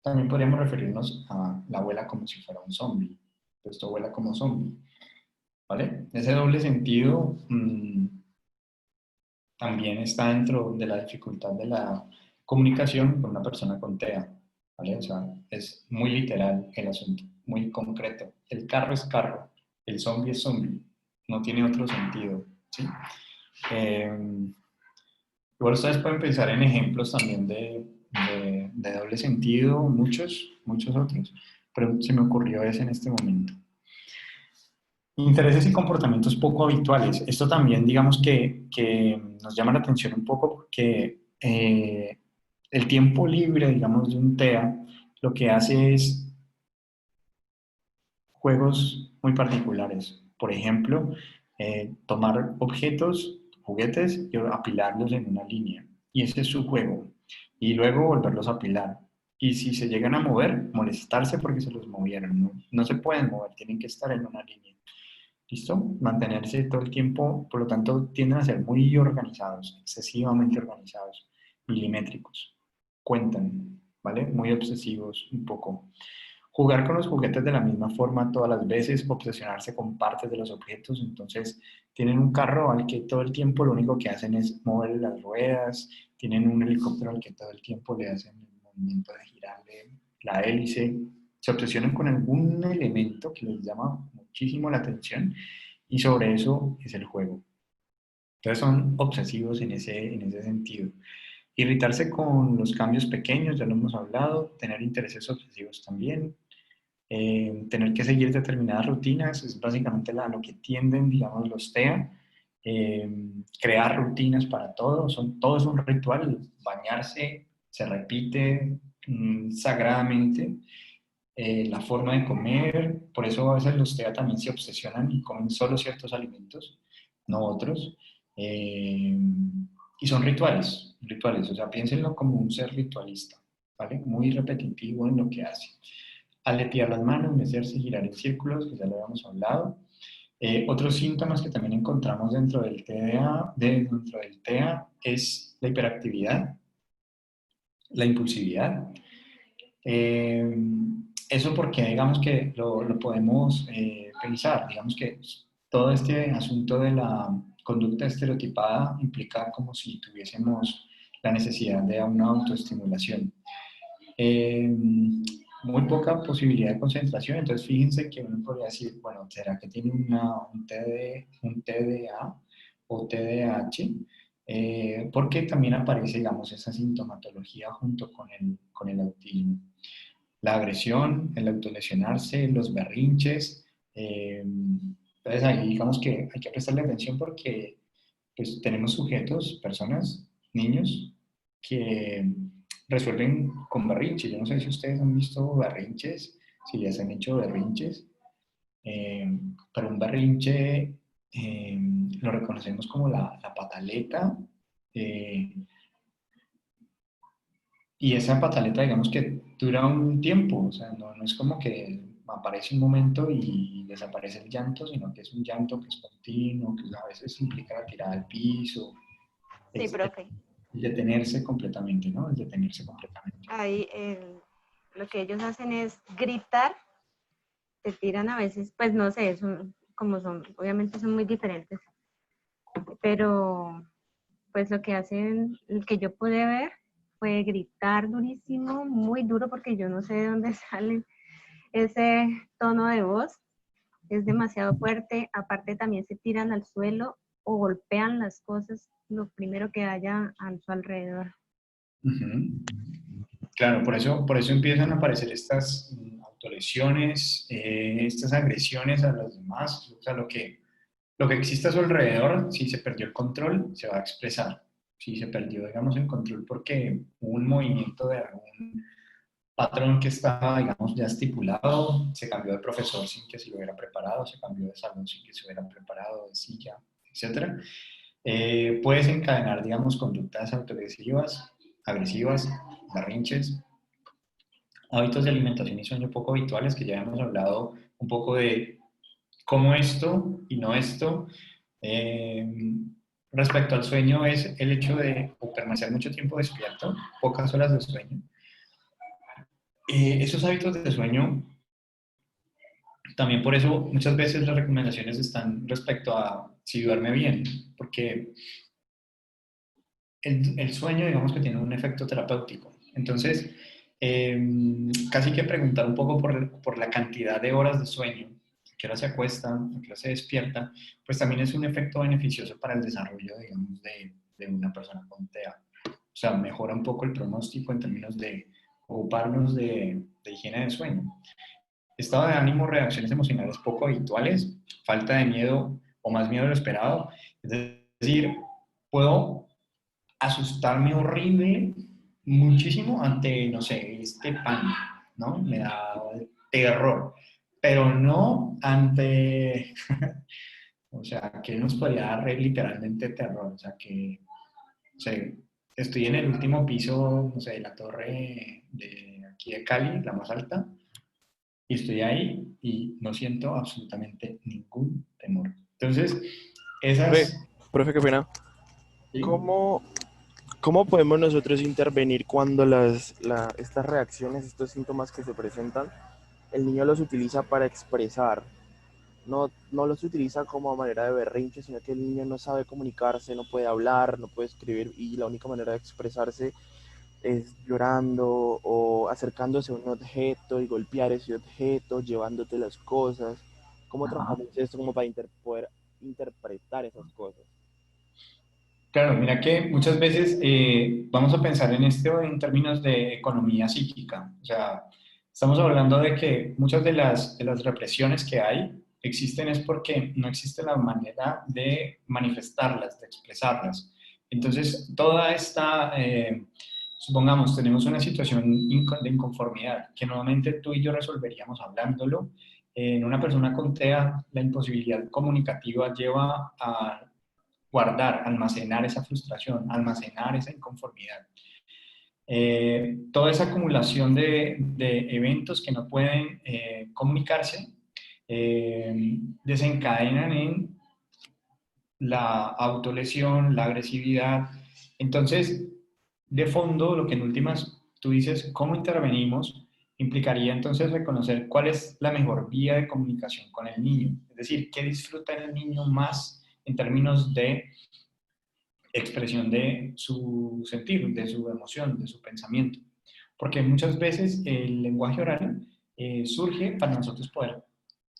también podríamos referirnos a la abuela como si fuera un zombie. Pues tu abuela como zombie, ¿vale? Ese doble sentido también está dentro de la dificultad de la comunicación con una persona con TEA, ¿vale? O sea, es muy literal el asunto, muy concreto. El carro es carro, el zombie es zombie, no tiene otro sentido, ¿sí? Igual ustedes pueden pensar en ejemplos también de doble sentido, muchos otros, pero se me ocurrió ese en este momento. Intereses y comportamientos poco habituales. Esto también, digamos que nos llama la atención un poco porque el tiempo libre, digamos, de un TEA, lo que hace es juegos muy particulares. Por ejemplo, tomar objetos, juguetes, y apilarlos en una línea. Y ese es su juego. Y luego volverlos a apilar. Y si se llegan a mover, molestarse porque se los movieron. No se pueden mover, tienen que estar en una línea. ¿Listo? Mantenerse todo el tiempo, por lo tanto, tienden a ser muy organizados, excesivamente organizados, milimétricos. Cuentan, ¿vale? Muy obsesivos un poco. Jugar con los juguetes de la misma forma todas las veces, obsesionarse con partes de los objetos. Entonces, tienen un carro al que todo el tiempo lo único que hacen es mover las ruedas, tienen un helicóptero al que todo el tiempo le hacen el movimiento de girarle la hélice, se obsesionan con algún elemento que les llama muchísimo la atención y sobre eso es el juego. Entonces son obsesivos en ese sentido. Irritarse con los cambios pequeños, ya lo hemos hablado, tener intereses obsesivos también, tener que seguir determinadas rutinas, es básicamente lo que tienden, digamos, los TEA, crear rutinas para todo, todo es un ritual, bañarse se repite sagradamente, la forma de comer, por eso a veces los TEA también se obsesionan y comen solo ciertos alimentos, no otros, y son rituales, rituales, o sea, piénsenlo como un ser ritualista, ¿vale? Muy repetitivo en lo que hace. Aletear las manos, mecerse, girar en círculos, que ya lo habíamos hablado. Otros síntomas que también encontramos dentro del TEA es la hiperactividad, la impulsividad. Eh, Eso porque digamos que lo podemos pensar, digamos que todo este asunto de la conducta estereotipada implica como si tuviésemos la necesidad de una autoestimulación. Eh, Muy poca posibilidad de concentración, entonces fíjense que uno podría decir, bueno, ¿será que tiene un TDA o TDAH? Porque también aparece, digamos, esa sintomatología junto con el autismo. La agresión, el autolesionarse, los berrinches. Entonces ahí digamos que hay que prestarle atención porque pues, tenemos sujetos, personas, niños, que resuelven con berrinches. Yo no sé si ustedes han visto berrinches, si les han hecho berrinches, pero un berrinche lo reconocemos como la pataleta. eh, y esa pataleta, digamos que dura un tiempo, o sea, no es como que aparece un momento y desaparece el llanto, sino que es un llanto que es continuo, que a veces implica la tirada al piso, Sí, es profe. el detenerse completamente, ¿no? El detenerse completamente. Ahí lo que ellos hacen es gritar, se tiran a veces, pues no sé, como son, obviamente son muy diferentes, pero pues lo que hacen, el que yo pude ver fue gritar durísimo, muy duro, porque yo no sé de dónde sale ese tono de voz, es demasiado fuerte, aparte también se tiran al suelo o golpean las cosas, lo primero que haya a su alrededor. Ujú. Claro, por eso empiezan a aparecer estas autolesiones, estas agresiones a los demás, o sea, lo que existe a su alrededor, si se perdió el control, se va a expresar. Si se perdió, digamos, el control porque hubo un movimiento de algún patrón que estaba, digamos, ya estipulado, se cambió de profesor sin que se lo hubiera preparado, se cambió de salón sin que se hubiera preparado, de silla, etcétera. Puedes encadenar, digamos, conductas autoagresivas, agresivas, berrinches, hábitos de alimentación y sueño poco habituales, que ya hemos hablado un poco de cómo esto y no esto. Eh, Respecto al sueño es el hecho de permanecer mucho tiempo despierto, pocas horas de sueño. Esos hábitos de sueño, también por eso muchas veces las recomendaciones están respecto a si duerme bien, porque el sueño, digamos que tiene un efecto terapéutico. Entonces, casi que preguntar un poco por la cantidad de horas de sueño, a qué hora se acuesta, a qué hora se despierta, pues también es un efecto beneficioso para el desarrollo, digamos, de una persona con TEA. O sea, mejora un poco el pronóstico en términos de ocuparnos de higiene de sueño. Estado de ánimo, reacciones emocionales poco habituales, falta de miedo o más miedo de lo esperado. Es decir, puedo asustarme horrible, muchísimo ante, no sé, este pan, ¿no? Me da terror, pero no ante, o sea, que nos podría dar literalmente terror, o sea, que, o sea, estoy en el último piso, no sé, de la torre de aquí de Cali, la más alta, y estoy ahí y no siento absolutamente ningún temor. Entonces, Profe, esas... profe, qué pena. ¿sí? ¿Cómo, cómo podemos nosotros intervenir cuando estas reacciones, estos síntomas que se presentan, el niño los utiliza para expresar? No los utiliza como manera de berrinche, sino que el niño no sabe comunicarse, no puede hablar, no puede escribir y la única manera de expresarse es llorando o acercándose a un objeto y golpear ese objeto, llevándote las cosas. ¿Cómo Ajá. trabajamos esto como para poder interpretar esas cosas? Claro, mira que muchas veces vamos a pensar en esto en términos de economía psíquica. O sea, estamos hablando de que muchas de las represiones que hay existen es porque no existe la manera de manifestarlas, de expresarlas. Entonces, toda esta, supongamos, tenemos una situación de inconformidad que normalmente tú y yo resolveríamos hablándolo. En una persona con TEA, la imposibilidad comunicativa lleva a guardar, almacenar esa frustración, almacenar esa inconformidad. Toda esa acumulación de eventos que no pueden comunicarse desencadenan en la autolesión, la agresividad. Entonces, de fondo, lo que en últimas tú dices, ¿cómo intervenimos? Implicaría entonces reconocer cuál es la mejor vía de comunicación con el niño. Es decir, ¿qué disfruta el niño más en términos de expresión de su sentir, de su emoción, de su pensamiento? Porque muchas veces el lenguaje oral surge para nosotros poder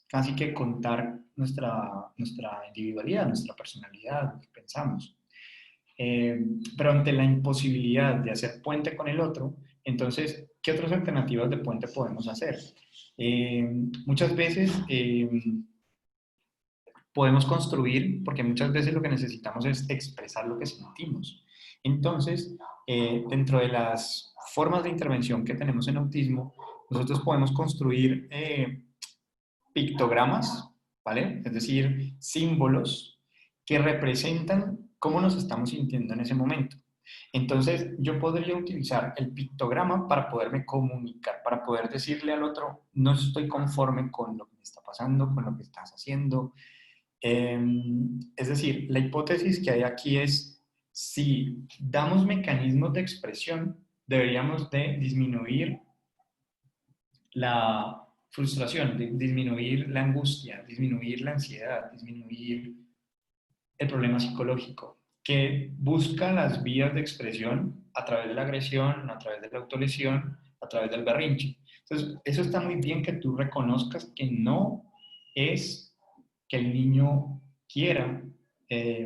casi que contar nuestra individualidad, nuestra personalidad, lo que pensamos. Pero ante la imposibilidad de hacer puente con el otro, entonces, ¿qué otras alternativas de puente podemos hacer? Muchas veces podemos construir, porque muchas veces lo que necesitamos es expresar lo que sentimos. Entonces, dentro de las formas de intervención que tenemos en autismo, nosotros podemos construir pictogramas, ¿vale? Es decir, símbolos que representan cómo nos estamos sintiendo en ese momento. Entonces, yo podría utilizar el pictograma para poderme comunicar, para poder decirle al otro, no estoy conforme con lo que me está pasando, con lo que estás haciendo. Es decir, la hipótesis que hay aquí es, si damos mecanismos de expresión, deberíamos de disminuir la frustración, disminuir la angustia, disminuir la ansiedad, disminuir el problema psicológico, que busca las vías de expresión a través de la agresión, a través de la autolesión, a través del berrinche. Entonces, eso está muy bien que tú reconozcas que no es que el niño quiera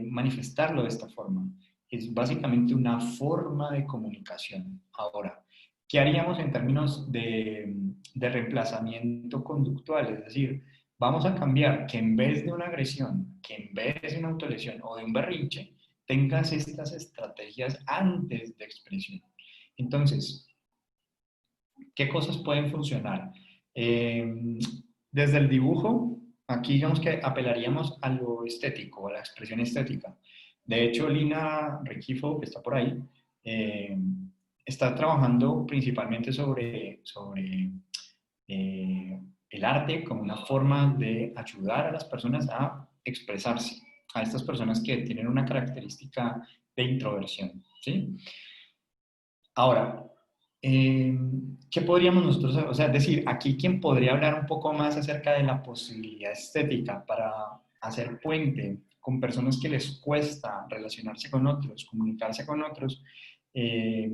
manifestarlo de esta forma. Es básicamente una forma de comunicación. Ahora, ¿qué haríamos en términos de reemplazamiento conductual? Es decir, vamos a cambiar que en vez de una agresión, que en vez de una autolesión o de un berrinche, tengas estas estrategias antes de expresión. Entonces, ¿qué cosas pueden funcionar? Desde el dibujo, aquí digamos que apelaríamos a lo estético, a la expresión estética. De hecho, Lina Rengifo, que está por ahí, eh, está trabajando principalmente sobre el arte como una forma de ayudar a las personas a expresarse, a estas personas que tienen una característica de introversión, ¿sí? Ahora, ¿qué podríamos nosotros, o sea, decir, aquí quién podría hablar un poco más acerca de la posibilidad estética para hacer puente con personas que les cuesta relacionarse con otros, comunicarse con otros? Eh,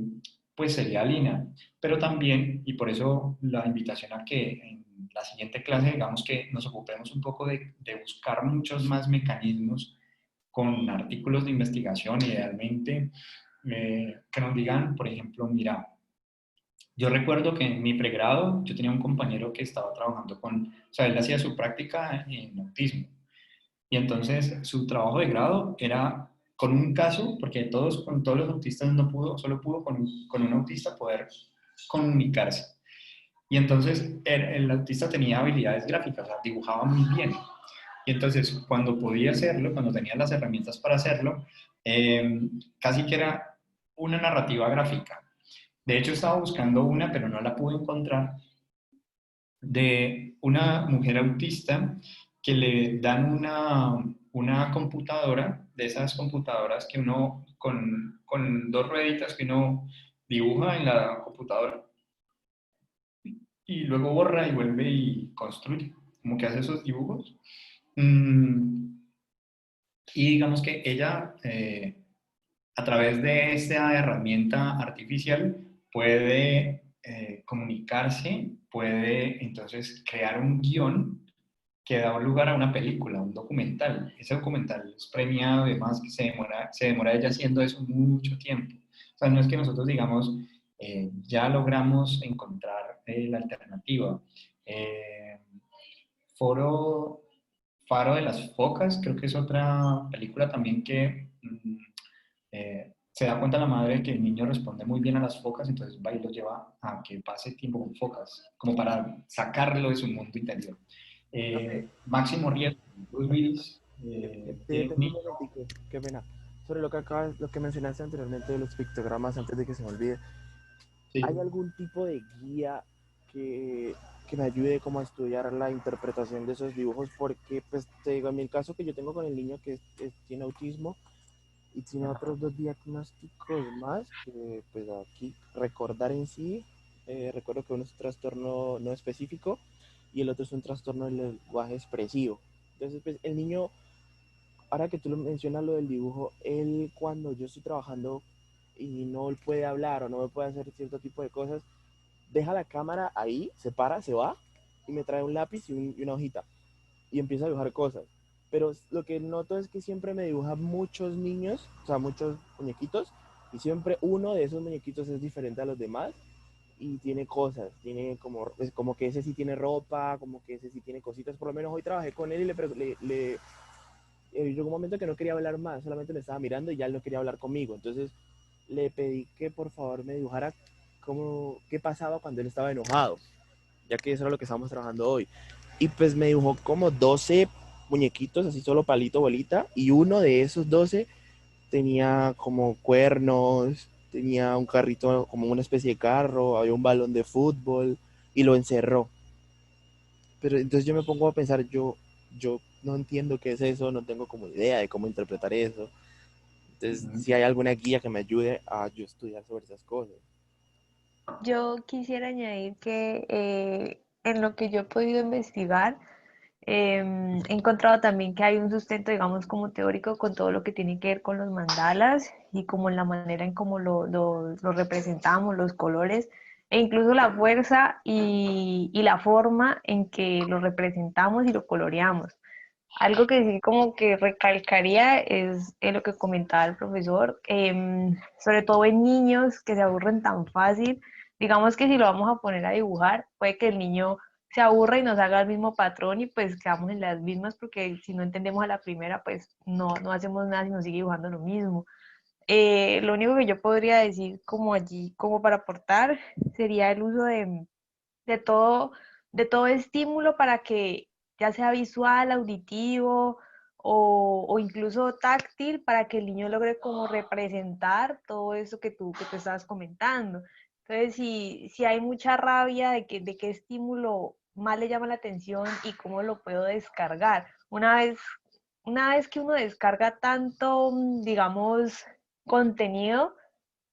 pues sería Lina, pero también, y por eso la invitación a que en la siguiente clase, digamos que nos ocupemos un poco de buscar muchos más mecanismos con artículos de investigación, idealmente, que nos digan, por ejemplo, mira, yo recuerdo que en mi pregrado yo tenía un compañero que estaba trabajando con, o sea, él hacía su práctica en autismo. Y entonces su trabajo de grado era con un caso, porque con todos los autistas no pudo, solo pudo con un autista poder comunicarse. Y entonces el autista tenía habilidades gráficas, o sea, dibujaba muy bien. Y entonces cuando podía hacerlo, cuando tenía las herramientas para hacerlo, casi que era una narrativa gráfica. De hecho, estaba buscando una, pero no la pude encontrar, de una mujer autista que le dan una computadora, de esas computadoras que uno, con dos rueditas que uno dibuja en la computadora y luego borra y vuelve y construye, como que hace esos dibujos. Mm, y digamos que ella, a través de esta herramienta artificial, puede comunicarse, puede entonces crear un guión que da lugar a una película, un documental. Ese documental es premiado, además que se demora ella haciendo eso mucho tiempo. O sea, no es que nosotros digamos, ya logramos encontrar la alternativa. Eh, Foro, Faro de las Focas, creo que es otra película también que se da cuenta la madre de que el niño responde muy bien a las focas, entonces va y lo lleva a que pase tiempo con focas, como para sacarlo de su mundo interior. Ok. Máximo riesgo, Bruce Willis Te tiene un detengo un niño. momentico, qué pena. Sobre lo que mencionaste anteriormente de los pictogramas, antes de que se me olvide, ¿hay Sí. algún tipo de guía que, que me ayude como a estudiar la interpretación de esos dibujos? Porque, pues, te digo, en mi caso que yo tengo con el niño que tiene autismo y tiene otros dos diagnósticos más, que, pues, aquí recordar en sí, recuerdo que uno es un trastorno no específico y el otro es un trastorno del lenguaje expresivo. Entonces, pues, el niño, ahora que tú lo mencionas lo del dibujo, él cuando yo estoy trabajando y no él puede hablar o no me puede hacer cierto tipo de cosas, deja la cámara ahí, se para, se va y me trae un lápiz y una hojita y empieza a dibujar cosas. Pero lo que noto es que siempre me dibuja muchos niños, o sea, muchos muñequitos, y siempre uno de esos muñequitos es diferente a los demás y tiene cosas, tiene como, es como que ese sí tiene ropa, como que ese sí tiene cositas. Por lo menos hoy trabajé con él y llegó un momento que no quería hablar más, solamente me estaba mirando y ya él no quería hablar conmigo. Entonces le pedí que por favor me dibujara cómo, qué pasaba cuando él estaba enojado, ya que eso era lo que estábamos trabajando hoy. Y pues me dibujó como 12 muñequitos, así solo palito, bolita, y uno de esos 12 tenía como cuernos, tenía un carrito, como una especie de carro, había un balón de fútbol, y lo encerró. Pero entonces yo me pongo a pensar, yo no entiendo qué es eso, no tengo como idea de cómo interpretar eso. Entonces, Ujú. si hay alguna guía que me ayude a yo estudiar sobre esas cosas. Yo quisiera añadir que en lo que yo he podido investigar, he encontrado también que hay un sustento, digamos, como teórico con todo lo que tiene que ver con los mandalas y como la manera en cómo lo representamos, los colores, e incluso la fuerza y la forma en que lo representamos y lo coloreamos. Algo que sí como que recalcaría es lo que comentaba el profesor, sobre todo en niños que se aburren tan fácil. Digamos que si lo vamos a poner a dibujar, puede que el niño se aburra y nos haga el mismo patrón y pues quedamos en las mismas porque si no entendemos a la primera, pues no hacemos nada y nos sigue dibujando lo mismo. Lo único que yo podría decir como allí, como para aportar, sería el uso de todo, de todo estímulo para que ya sea visual, auditivo o incluso táctil, para que el niño logre como representar todo eso que tú estabas comentando. Entonces, si hay mucha rabia de qué estímulo más le llama la atención y cómo lo puedo descargar. Una vez que uno descarga tanto, digamos, contenido,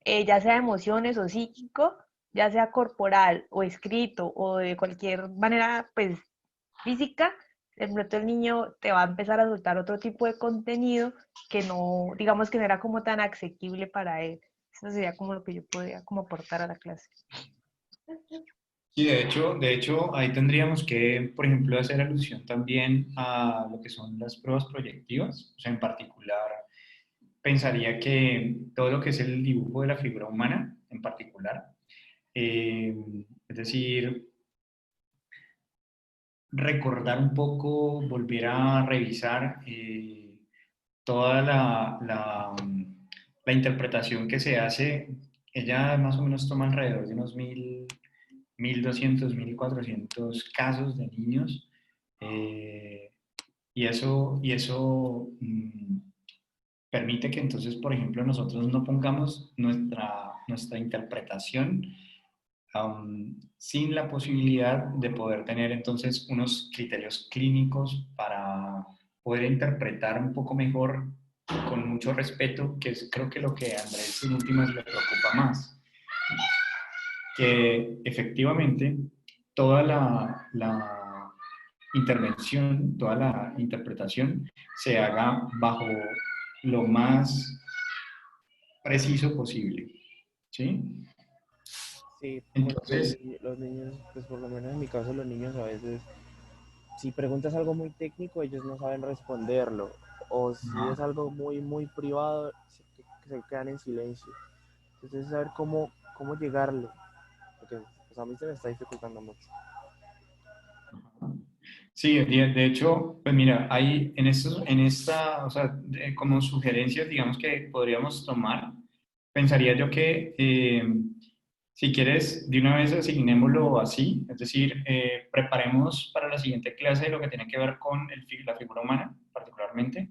ya sea emociones o psíquico, ya sea corporal o escrito o de cualquier manera, pues física, de pronto el niño te va a empezar a soltar otro tipo de contenido que no, digamos que no era como tan asequible para él. Eso sería como lo que yo podría como aportar a la clase. Sí, de hecho, ahí tendríamos que, por ejemplo, hacer alusión también a lo que son las pruebas proyectivas. O sea, en particular, pensaría que todo lo que es el dibujo de la figura humana, en particular, eh, es decir, recordar un poco, volver a revisar toda la interpretación que se hace. Ella más o menos toma alrededor de unos 1.200, 1.400 casos de niños, eh, y eso permite que entonces, por ejemplo, nosotros no pongamos nuestra interpretación sin la posibilidad de poder tener entonces unos criterios clínicos para poder interpretar un poco mejor, con mucho respeto, que es creo que lo que a Andrés en últimas le preocupa más, que efectivamente toda la intervención, toda la interpretación se haga bajo lo más preciso posible, ¿sí? Sí, Entonces, porque los niños, pues por lo menos en mi caso, los niños a veces, si preguntas algo muy técnico, ellos no saben responderlo. O si es algo muy, muy privado, se quedan en silencio. Entonces, saber cómo llegarle. Porque pues, a mí se me está dificultando mucho. sí, de hecho, pues mira, hay o sea, como sugerencias, digamos, que podríamos tomar, pensaría yo que si quieres, de una vez asignémoslo así, es decir, preparemos para la siguiente clase lo que tiene que ver con la figura humana, particularmente.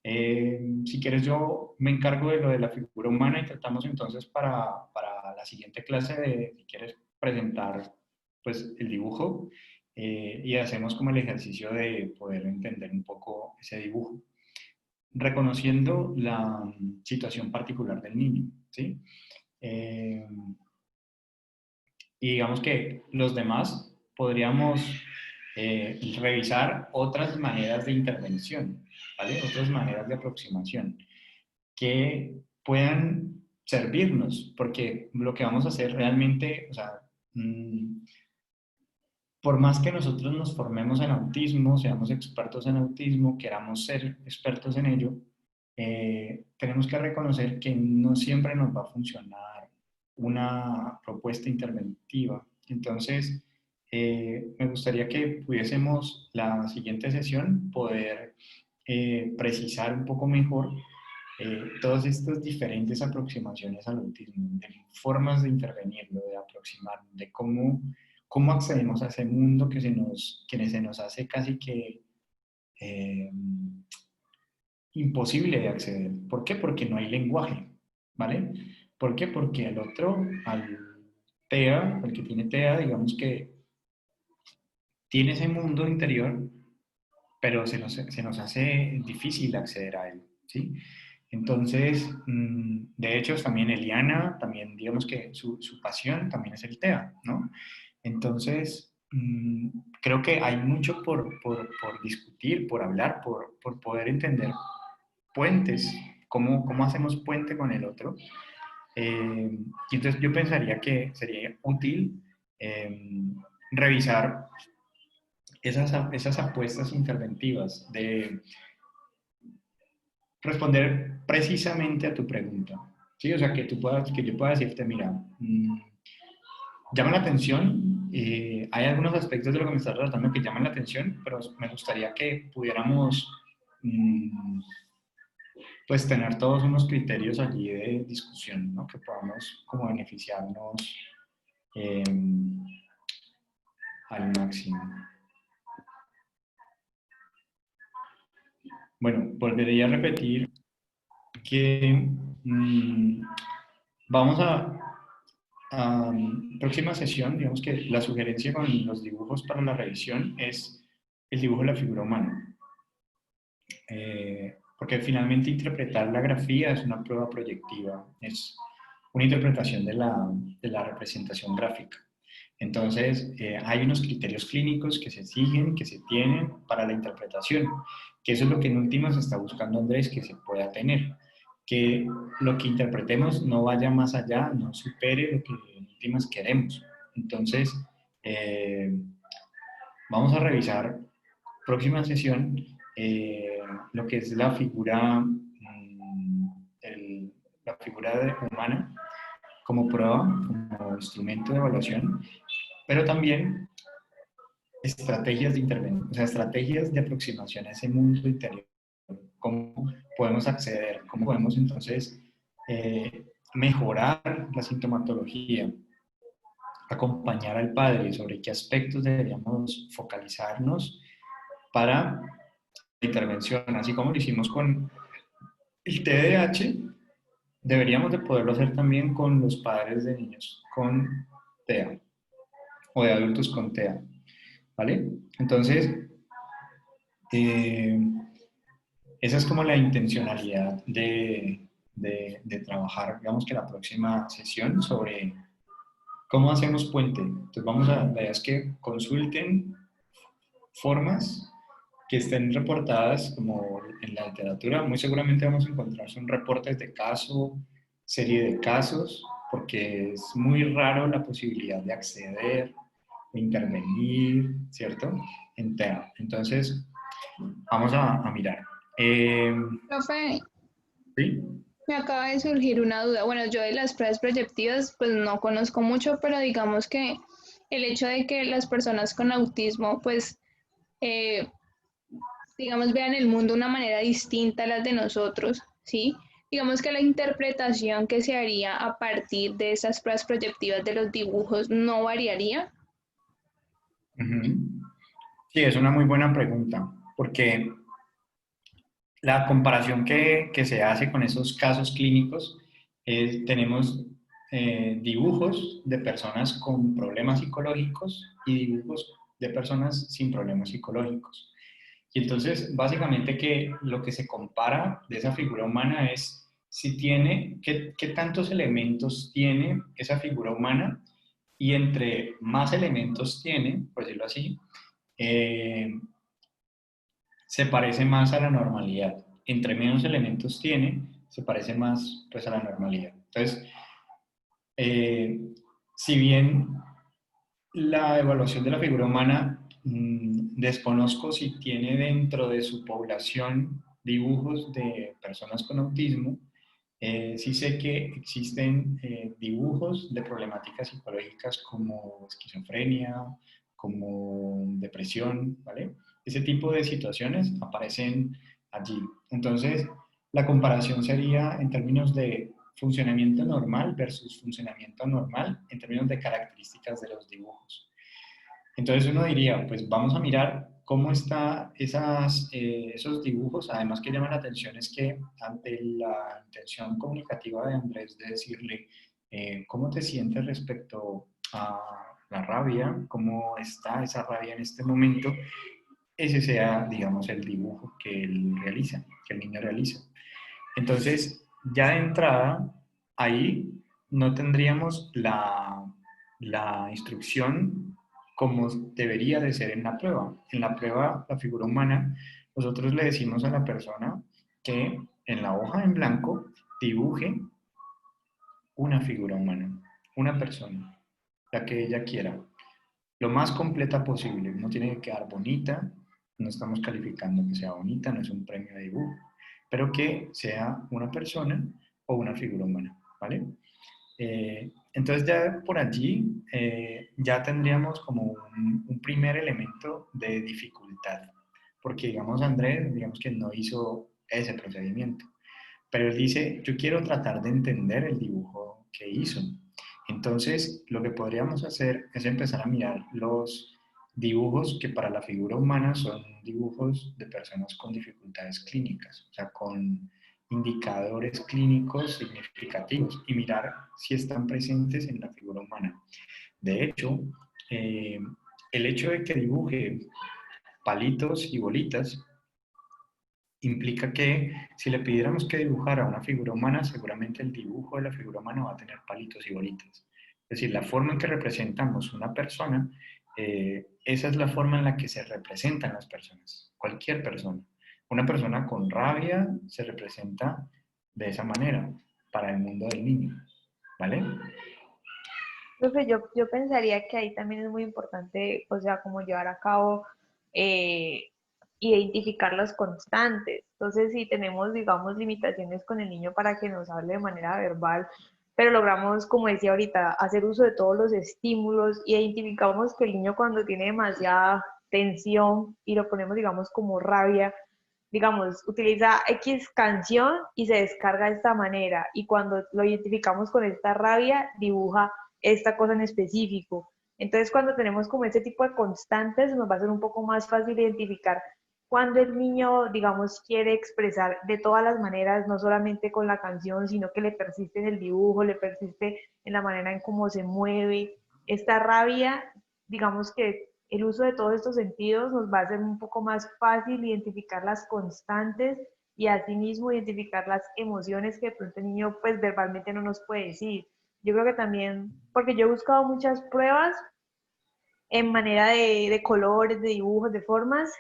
Si quieres, yo me encargo de lo de la figura humana y tratamos entonces para la siguiente clase de, si quieres, presentar pues el dibujo, y hacemos como el ejercicio de poder entender un poco ese dibujo, reconociendo la situación particular del niño, ¿sí? Eh, y digamos que los demás podríamos revisar otras maneras de intervención, ¿vale? Otras maneras de aproximación que puedan servirnos, porque lo que vamos a hacer realmente, o sea, por más que nosotros nos formemos en autismo, seamos expertos en autismo, queramos ser expertos en ello, tenemos que reconocer que no siempre nos va a funcionar una propuesta interventiva. Entonces, me gustaría que pudiésemos la siguiente sesión poder precisar un poco mejor todas estas diferentes aproximaciones al autismo, de formas de intervenirlo, de aproximarnos, de cómo accedemos a ese mundo que se nos hace casi que eh, imposible de acceder. ¿Por qué? Porque no hay lenguaje, ¿vale? ¿Por qué? Porque al otro, al TEA, al que tiene TEA, digamos que tiene ese mundo interior, pero se nos hace difícil acceder a él, ¿sí? Entonces, de hecho, también Eliana, también digamos que su pasión también es el TEA, ¿no? Entonces, creo que hay mucho por discutir, por hablar, por poder entender puentes, cómo hacemos puente con el otro. Y entonces yo pensaría que sería útil revisar esas apuestas interventivas de responder precisamente a tu pregunta, ¿sí? O sea, que yo pueda decirte, mira, llama la atención, hay algunos aspectos de lo que me estás tratando que llaman la atención, pero me gustaría que pudiéramos, pues, tener todos unos criterios allí de discusión, ¿no? Que podamos como beneficiarnos eh, al máximo. Bueno, volvería a repetir que vamos a próxima sesión, digamos que la sugerencia con los dibujos para la revisión es el dibujo de la figura humana. Porque finalmente interpretar la grafía es una prueba proyectiva, es una interpretación de la representación gráfica. Entonces, hay unos criterios clínicos que se siguen, que se tienen para la interpretación, que eso es lo que en últimas está buscando Andrés que se pueda tener, que lo que interpretemos no vaya más allá, no supere lo que en últimas queremos. Entonces, vamos a revisar próxima sesión lo que es la figura, la figura humana como prueba, como instrumento de evaluación, pero también estrategias de intervención, o sea, estrategias de aproximación a ese mundo interior. Cómo podemos acceder, cómo podemos entonces mejorar la sintomatología, acompañar al padre sobre qué aspectos deberíamos focalizarnos para la intervención, así como lo hicimos con el TDAH, deberíamos de poderlo hacer también con los padres de niños con TEA o de adultos con TEA, ¿vale? Entonces, eh, esa es como la intencionalidad de trabajar, digamos que la próxima sesión sobre cómo hacemos puente. Entonces la idea es que consulten formas que estén reportadas como en la literatura. Muy seguramente vamos a encontrar son reportes de caso, serie de casos, porque es muy raro la posibilidad de acceder, de intervenir, ¿cierto? En TEA. Entonces, vamos a mirar. Profe, ¿Sí? me acaba de surgir una duda. Bueno, yo de las pruebas proyectivas pues no conozco mucho, pero digamos que el hecho de que las personas con autismo pues eh, digamos vean el mundo de una manera distinta a las de nosotros, ¿sí? Digamos que la interpretación que se haría a partir de esas pruebas proyectivas de los dibujos no variaría. Ujú. Sí, es una muy buena pregunta, porque la comparación que se hace con esos casos clínicos es, tenemos dibujos de personas con problemas psicológicos y dibujos de personas sin problemas psicológicos. Y entonces, básicamente que lo que se compara de esa figura humana es si tiene, qué tantos elementos tiene esa figura humana y entre más elementos tiene, por decirlo así, eh, se parece más a la normalidad. Entre menos elementos tiene, se parece más pues, a la normalidad. Entonces, eh, si bien la evaluación de la figura humana, desconozco si tiene dentro de su población dibujos de personas con autismo, sí sé que existen dibujos de problemáticas psicológicas como esquizofrenia, como depresión, ¿vale? Ese tipo de situaciones aparecen allí. Entonces, la comparación sería en términos de funcionamiento normal versus funcionamiento anormal en términos de características de los dibujos. Entonces uno diría, pues vamos a mirar cómo están esos dibujos. Además que llama la atención es que ante la intención comunicativa de Andrés de decirle cómo te sientes respecto a la rabia, cómo está esa rabia en este momento, ese sea, digamos, el dibujo que él realiza, que el niño realiza. Entonces, ya de entrada, ahí no tendríamos la instrucción como debería de ser en la prueba. En la prueba, la figura humana, nosotros le decimos a la persona que en la hoja en blanco dibuje una figura humana, una persona, la que ella quiera, lo más completa posible. No tiene que quedar bonita, no estamos calificando que sea bonita, no es un premio de dibujo, pero que sea una persona o una figura humana, ¿vale? Entonces ya por allí ya tendríamos como un primer elemento de dificultad, porque digamos Andrés, digamos que no hizo ese procedimiento, pero él dice, yo quiero tratar de entender el dibujo que hizo. Entonces, lo que podríamos hacer es empezar a mirar los dibujos que para la figura humana son dibujos de personas con dificultades clínicas, o sea, con indicadores clínicos significativos y mirar si están presentes en la figura humana. De hecho, eh, el hecho de que dibuje palitos y bolitas implica que si le pidiéramos que dibujara una figura humana, seguramente el dibujo de la figura humana va a tener palitos y bolitas. Es decir, la forma en que representamos una persona, esa es la forma en la que se representan las personas, cualquier persona. Una persona con rabia se representa de esa manera para el mundo del niño, ¿vale? Profe, yo pensaría que ahí también es muy importante, o sea, como llevar a cabo, eh, identificar las constantes. Entonces, si tenemos, digamos, limitaciones con el niño para que nos hable de manera verbal, pero logramos, como decía ahorita, hacer uso de todos los estímulos, y identificamos que el niño cuando tiene demasiada tensión y lo ponemos, digamos, como rabia, digamos, utiliza X canción y se descarga de esta manera, y cuando lo identificamos con esta rabia, dibuja esta cosa en específico. Entonces, cuando tenemos como ese tipo de constantes, nos va a ser un poco más fácil identificar cuando el niño, digamos, quiere expresar de todas las maneras, no solamente con la canción, sino que le persiste en el dibujo, le persiste en la manera en cómo se mueve. esta rabia, digamos que el uso de todos estos sentidos nos va a hacer un poco más fácil identificar las constantes y asimismo identificar las emociones que de pronto el niño pues verbalmente no nos puede decir. Yo creo que también, porque yo he buscado muchas pruebas en manera de colores, de dibujos, de formas,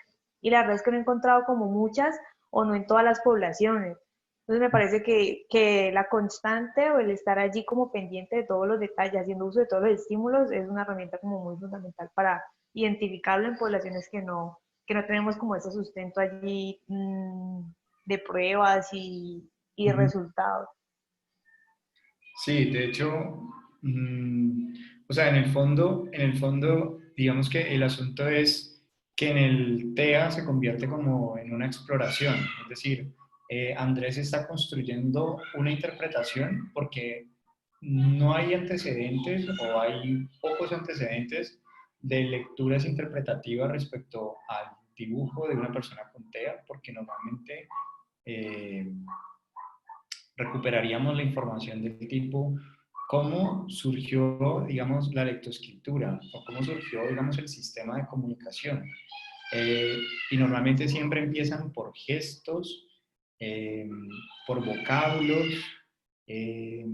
y la verdad es que no he encontrado como muchas o no en todas las poblaciones. Entonces me parece que la constante o el estar allí como pendiente de todos los detalles, haciendo uso de todos los estímulos, es una herramienta como muy fundamental para identificarlo en poblaciones que no tenemos como ese sustento allí de pruebas y de Ujú. resultados. Sí, de hecho, o sea, en el fondo, digamos que el asunto es que en el TEA se convierte como en una exploración, es decir, Andrés está construyendo una interpretación porque no hay antecedentes o hay pocos antecedentes de lecturas interpretativas respecto al dibujo de una persona con TEA, porque normalmente eh, recuperaríamos la información del tipo cómo surgió, digamos, la lectoescritura o cómo surgió, digamos, el sistema de comunicación. Y normalmente siempre empiezan por gestos, eh, por vocablos, eh,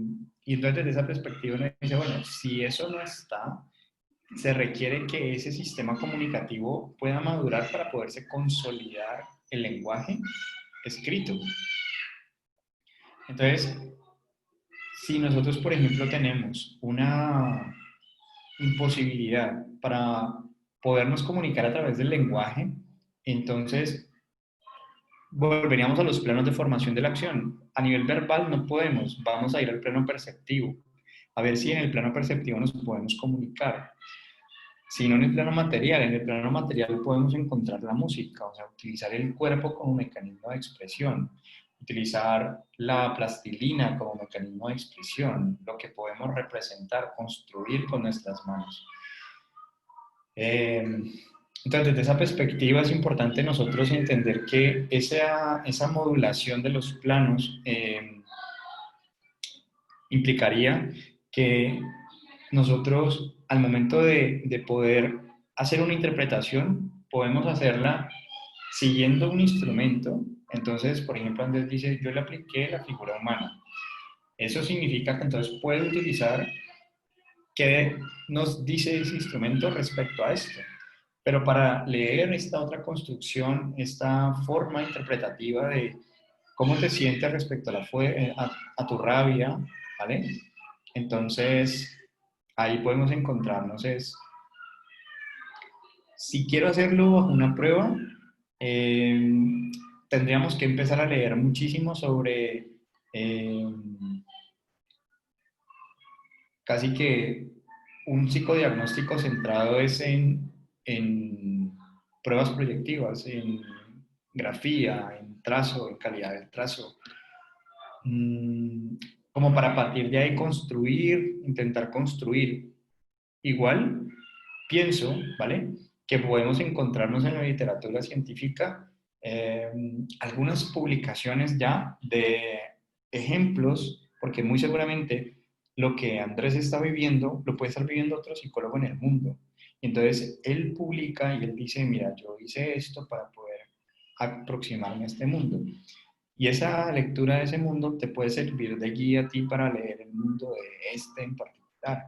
y entonces desde esa perspectiva uno dice, bueno, si eso no está, se requiere que ese sistema comunicativo pueda madurar para poderse consolidar el lenguaje escrito. Entonces, si nosotros, por ejemplo, tenemos una imposibilidad para podernos comunicar a través del lenguaje, entonces volveríamos a los planos de formación de la acción. A nivel verbal no podemos, vamos a ir al plano perceptivo, a ver si en el plano perceptivo nos podemos comunicar. Si no en el plano material, en el plano material podemos encontrar la música, o sea, utilizar el cuerpo como mecanismo de expresión, utilizar la plastilina como mecanismo de expresión, lo que podemos representar, construir con nuestras manos. Entonces, desde esa perspectiva es importante nosotros entender que esa modulación de los planos implicaría que nosotros, al momento de poder hacer una interpretación, podemos hacerla siguiendo un instrumento. Entonces, por ejemplo, Andrés dice, yo le apliqué la figura humana. Eso significa que entonces puede utilizar qué nos dice ese instrumento respecto a esto. Pero para leer esta otra construcción, esta forma interpretativa de cómo te sientes respecto a tu rabia, ¿vale? Entonces, ahí podemos encontrarnos es, si quiero hacerlo bajo una prueba, eh, tendríamos que empezar a leer muchísimo sobre eh, casi que un psicodiagnóstico centrado es en pruebas proyectivas, en grafía, en trazo, en calidad del trazo, como para partir de ahí construir, intentar construir. Igual, pienso, ¿vale? Que podemos encontrarnos en la literatura científica algunas publicaciones ya de ejemplos, porque muy seguramente lo que Andrés está viviendo lo puede estar viviendo otro psicólogo en el mundo. Y entonces él publica y él dice, mira, yo hice esto para poder aproximarme a este mundo. Y esa lectura de ese mundo te puede servir de guía a ti para leer el mundo de este en particular,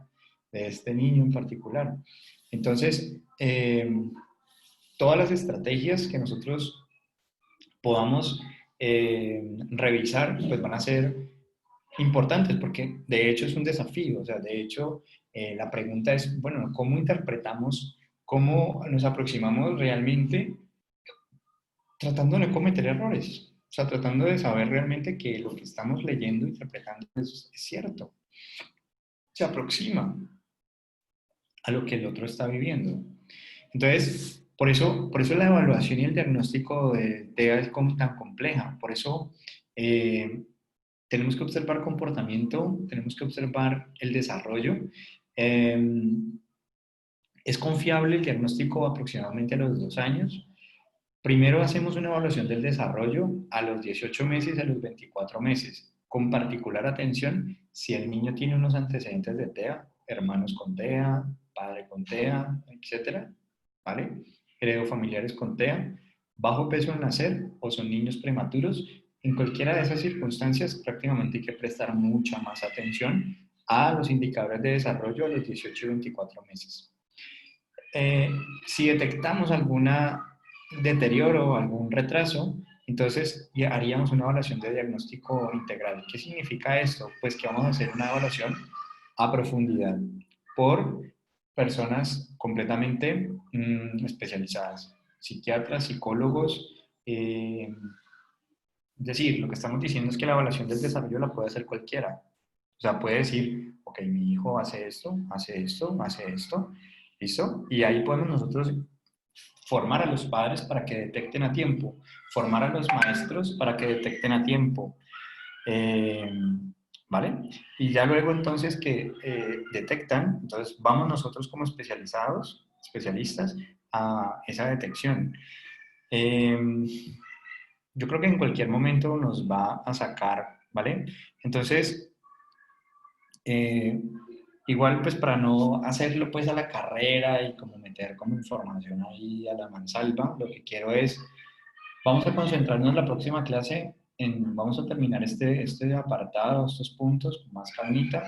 de este niño en particular. Entonces, todas las estrategias que nosotros podamos revisar, pues van a ser importantes porque de hecho es un desafío, o sea, de hecho la pregunta es, bueno, ¿cómo interpretamos, cómo nos aproximamos realmente tratando de no cometer errores? O sea, tratando de saber realmente que lo que estamos leyendo, interpretando es cierto, se aproxima a lo que el otro está viviendo. Entonces, por eso la evaluación y el diagnóstico de TEA es tan compleja. Por eso tenemos que observar comportamiento, tenemos que observar el desarrollo. Es confiable el diagnóstico aproximadamente a los 2 años. Primero hacemos una evaluación del desarrollo a los 18 meses y a los 24 meses, con particular atención si el niño tiene unos antecedentes de TEA hermanos con TEA, padre con TEA, etcétera, ¿vale? Heredofamiliares con TEA, bajo peso al nacer o son niños prematuros. En cualquiera de esas circunstancias prácticamente hay que prestar mucha más atención a los indicadores de desarrollo a los 18 y 24 meses. Si detectamos algún deterioro o algún retraso, entonces ya haríamos una evaluación de diagnóstico integral. ¿Qué significa esto? Pues que vamos a hacer una evaluación a profundidad por personas completamente especializadas, psiquiatras, psicólogos. Es decir, lo que estamos diciendo es que la evaluación del desarrollo la puede hacer cualquiera. O sea, puede decir, ok, mi hijo hace esto, hace esto, hace esto, ¿listo? Y ahí podemos nosotros formar a los padres para que detecten a tiempo, formar a los maestros para que detecten a tiempo, ¿vale? Y ya luego entonces que detectan, entonces vamos nosotros como especialistas, a esa detección. Yo creo que en cualquier momento nos va a sacar, ¿vale? Entonces, igual pues para no hacerlo pues a la carrera y como meter como información ahí a la mansalva, lo que quiero es, vamos a concentrarnos en la próxima clase, vamos a terminar este apartado, estos puntos con más calmita,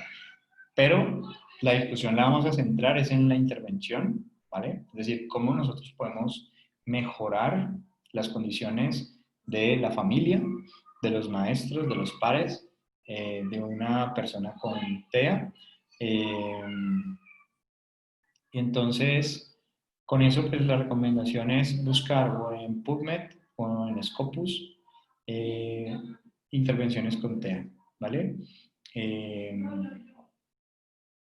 pero la discusión la vamos a centrar es en la intervención, ¿vale? Es decir, cómo nosotros podemos mejorar las condiciones de la familia, de los maestros, de los pares, de una persona con TEA. Y entonces, con eso, pues la recomendación es buscar o en PubMed o en Scopus intervenciones con TEA, ¿vale?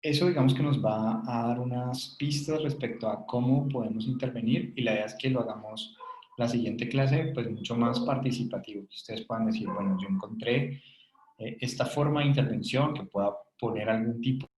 Eso digamos que nos va a dar unas pistas respecto a cómo podemos intervenir y la idea es que lo hagamos la siguiente clase pues mucho más participativo, que ustedes puedan decir, bueno, yo encontré esta forma de intervención que pueda poner algún tipo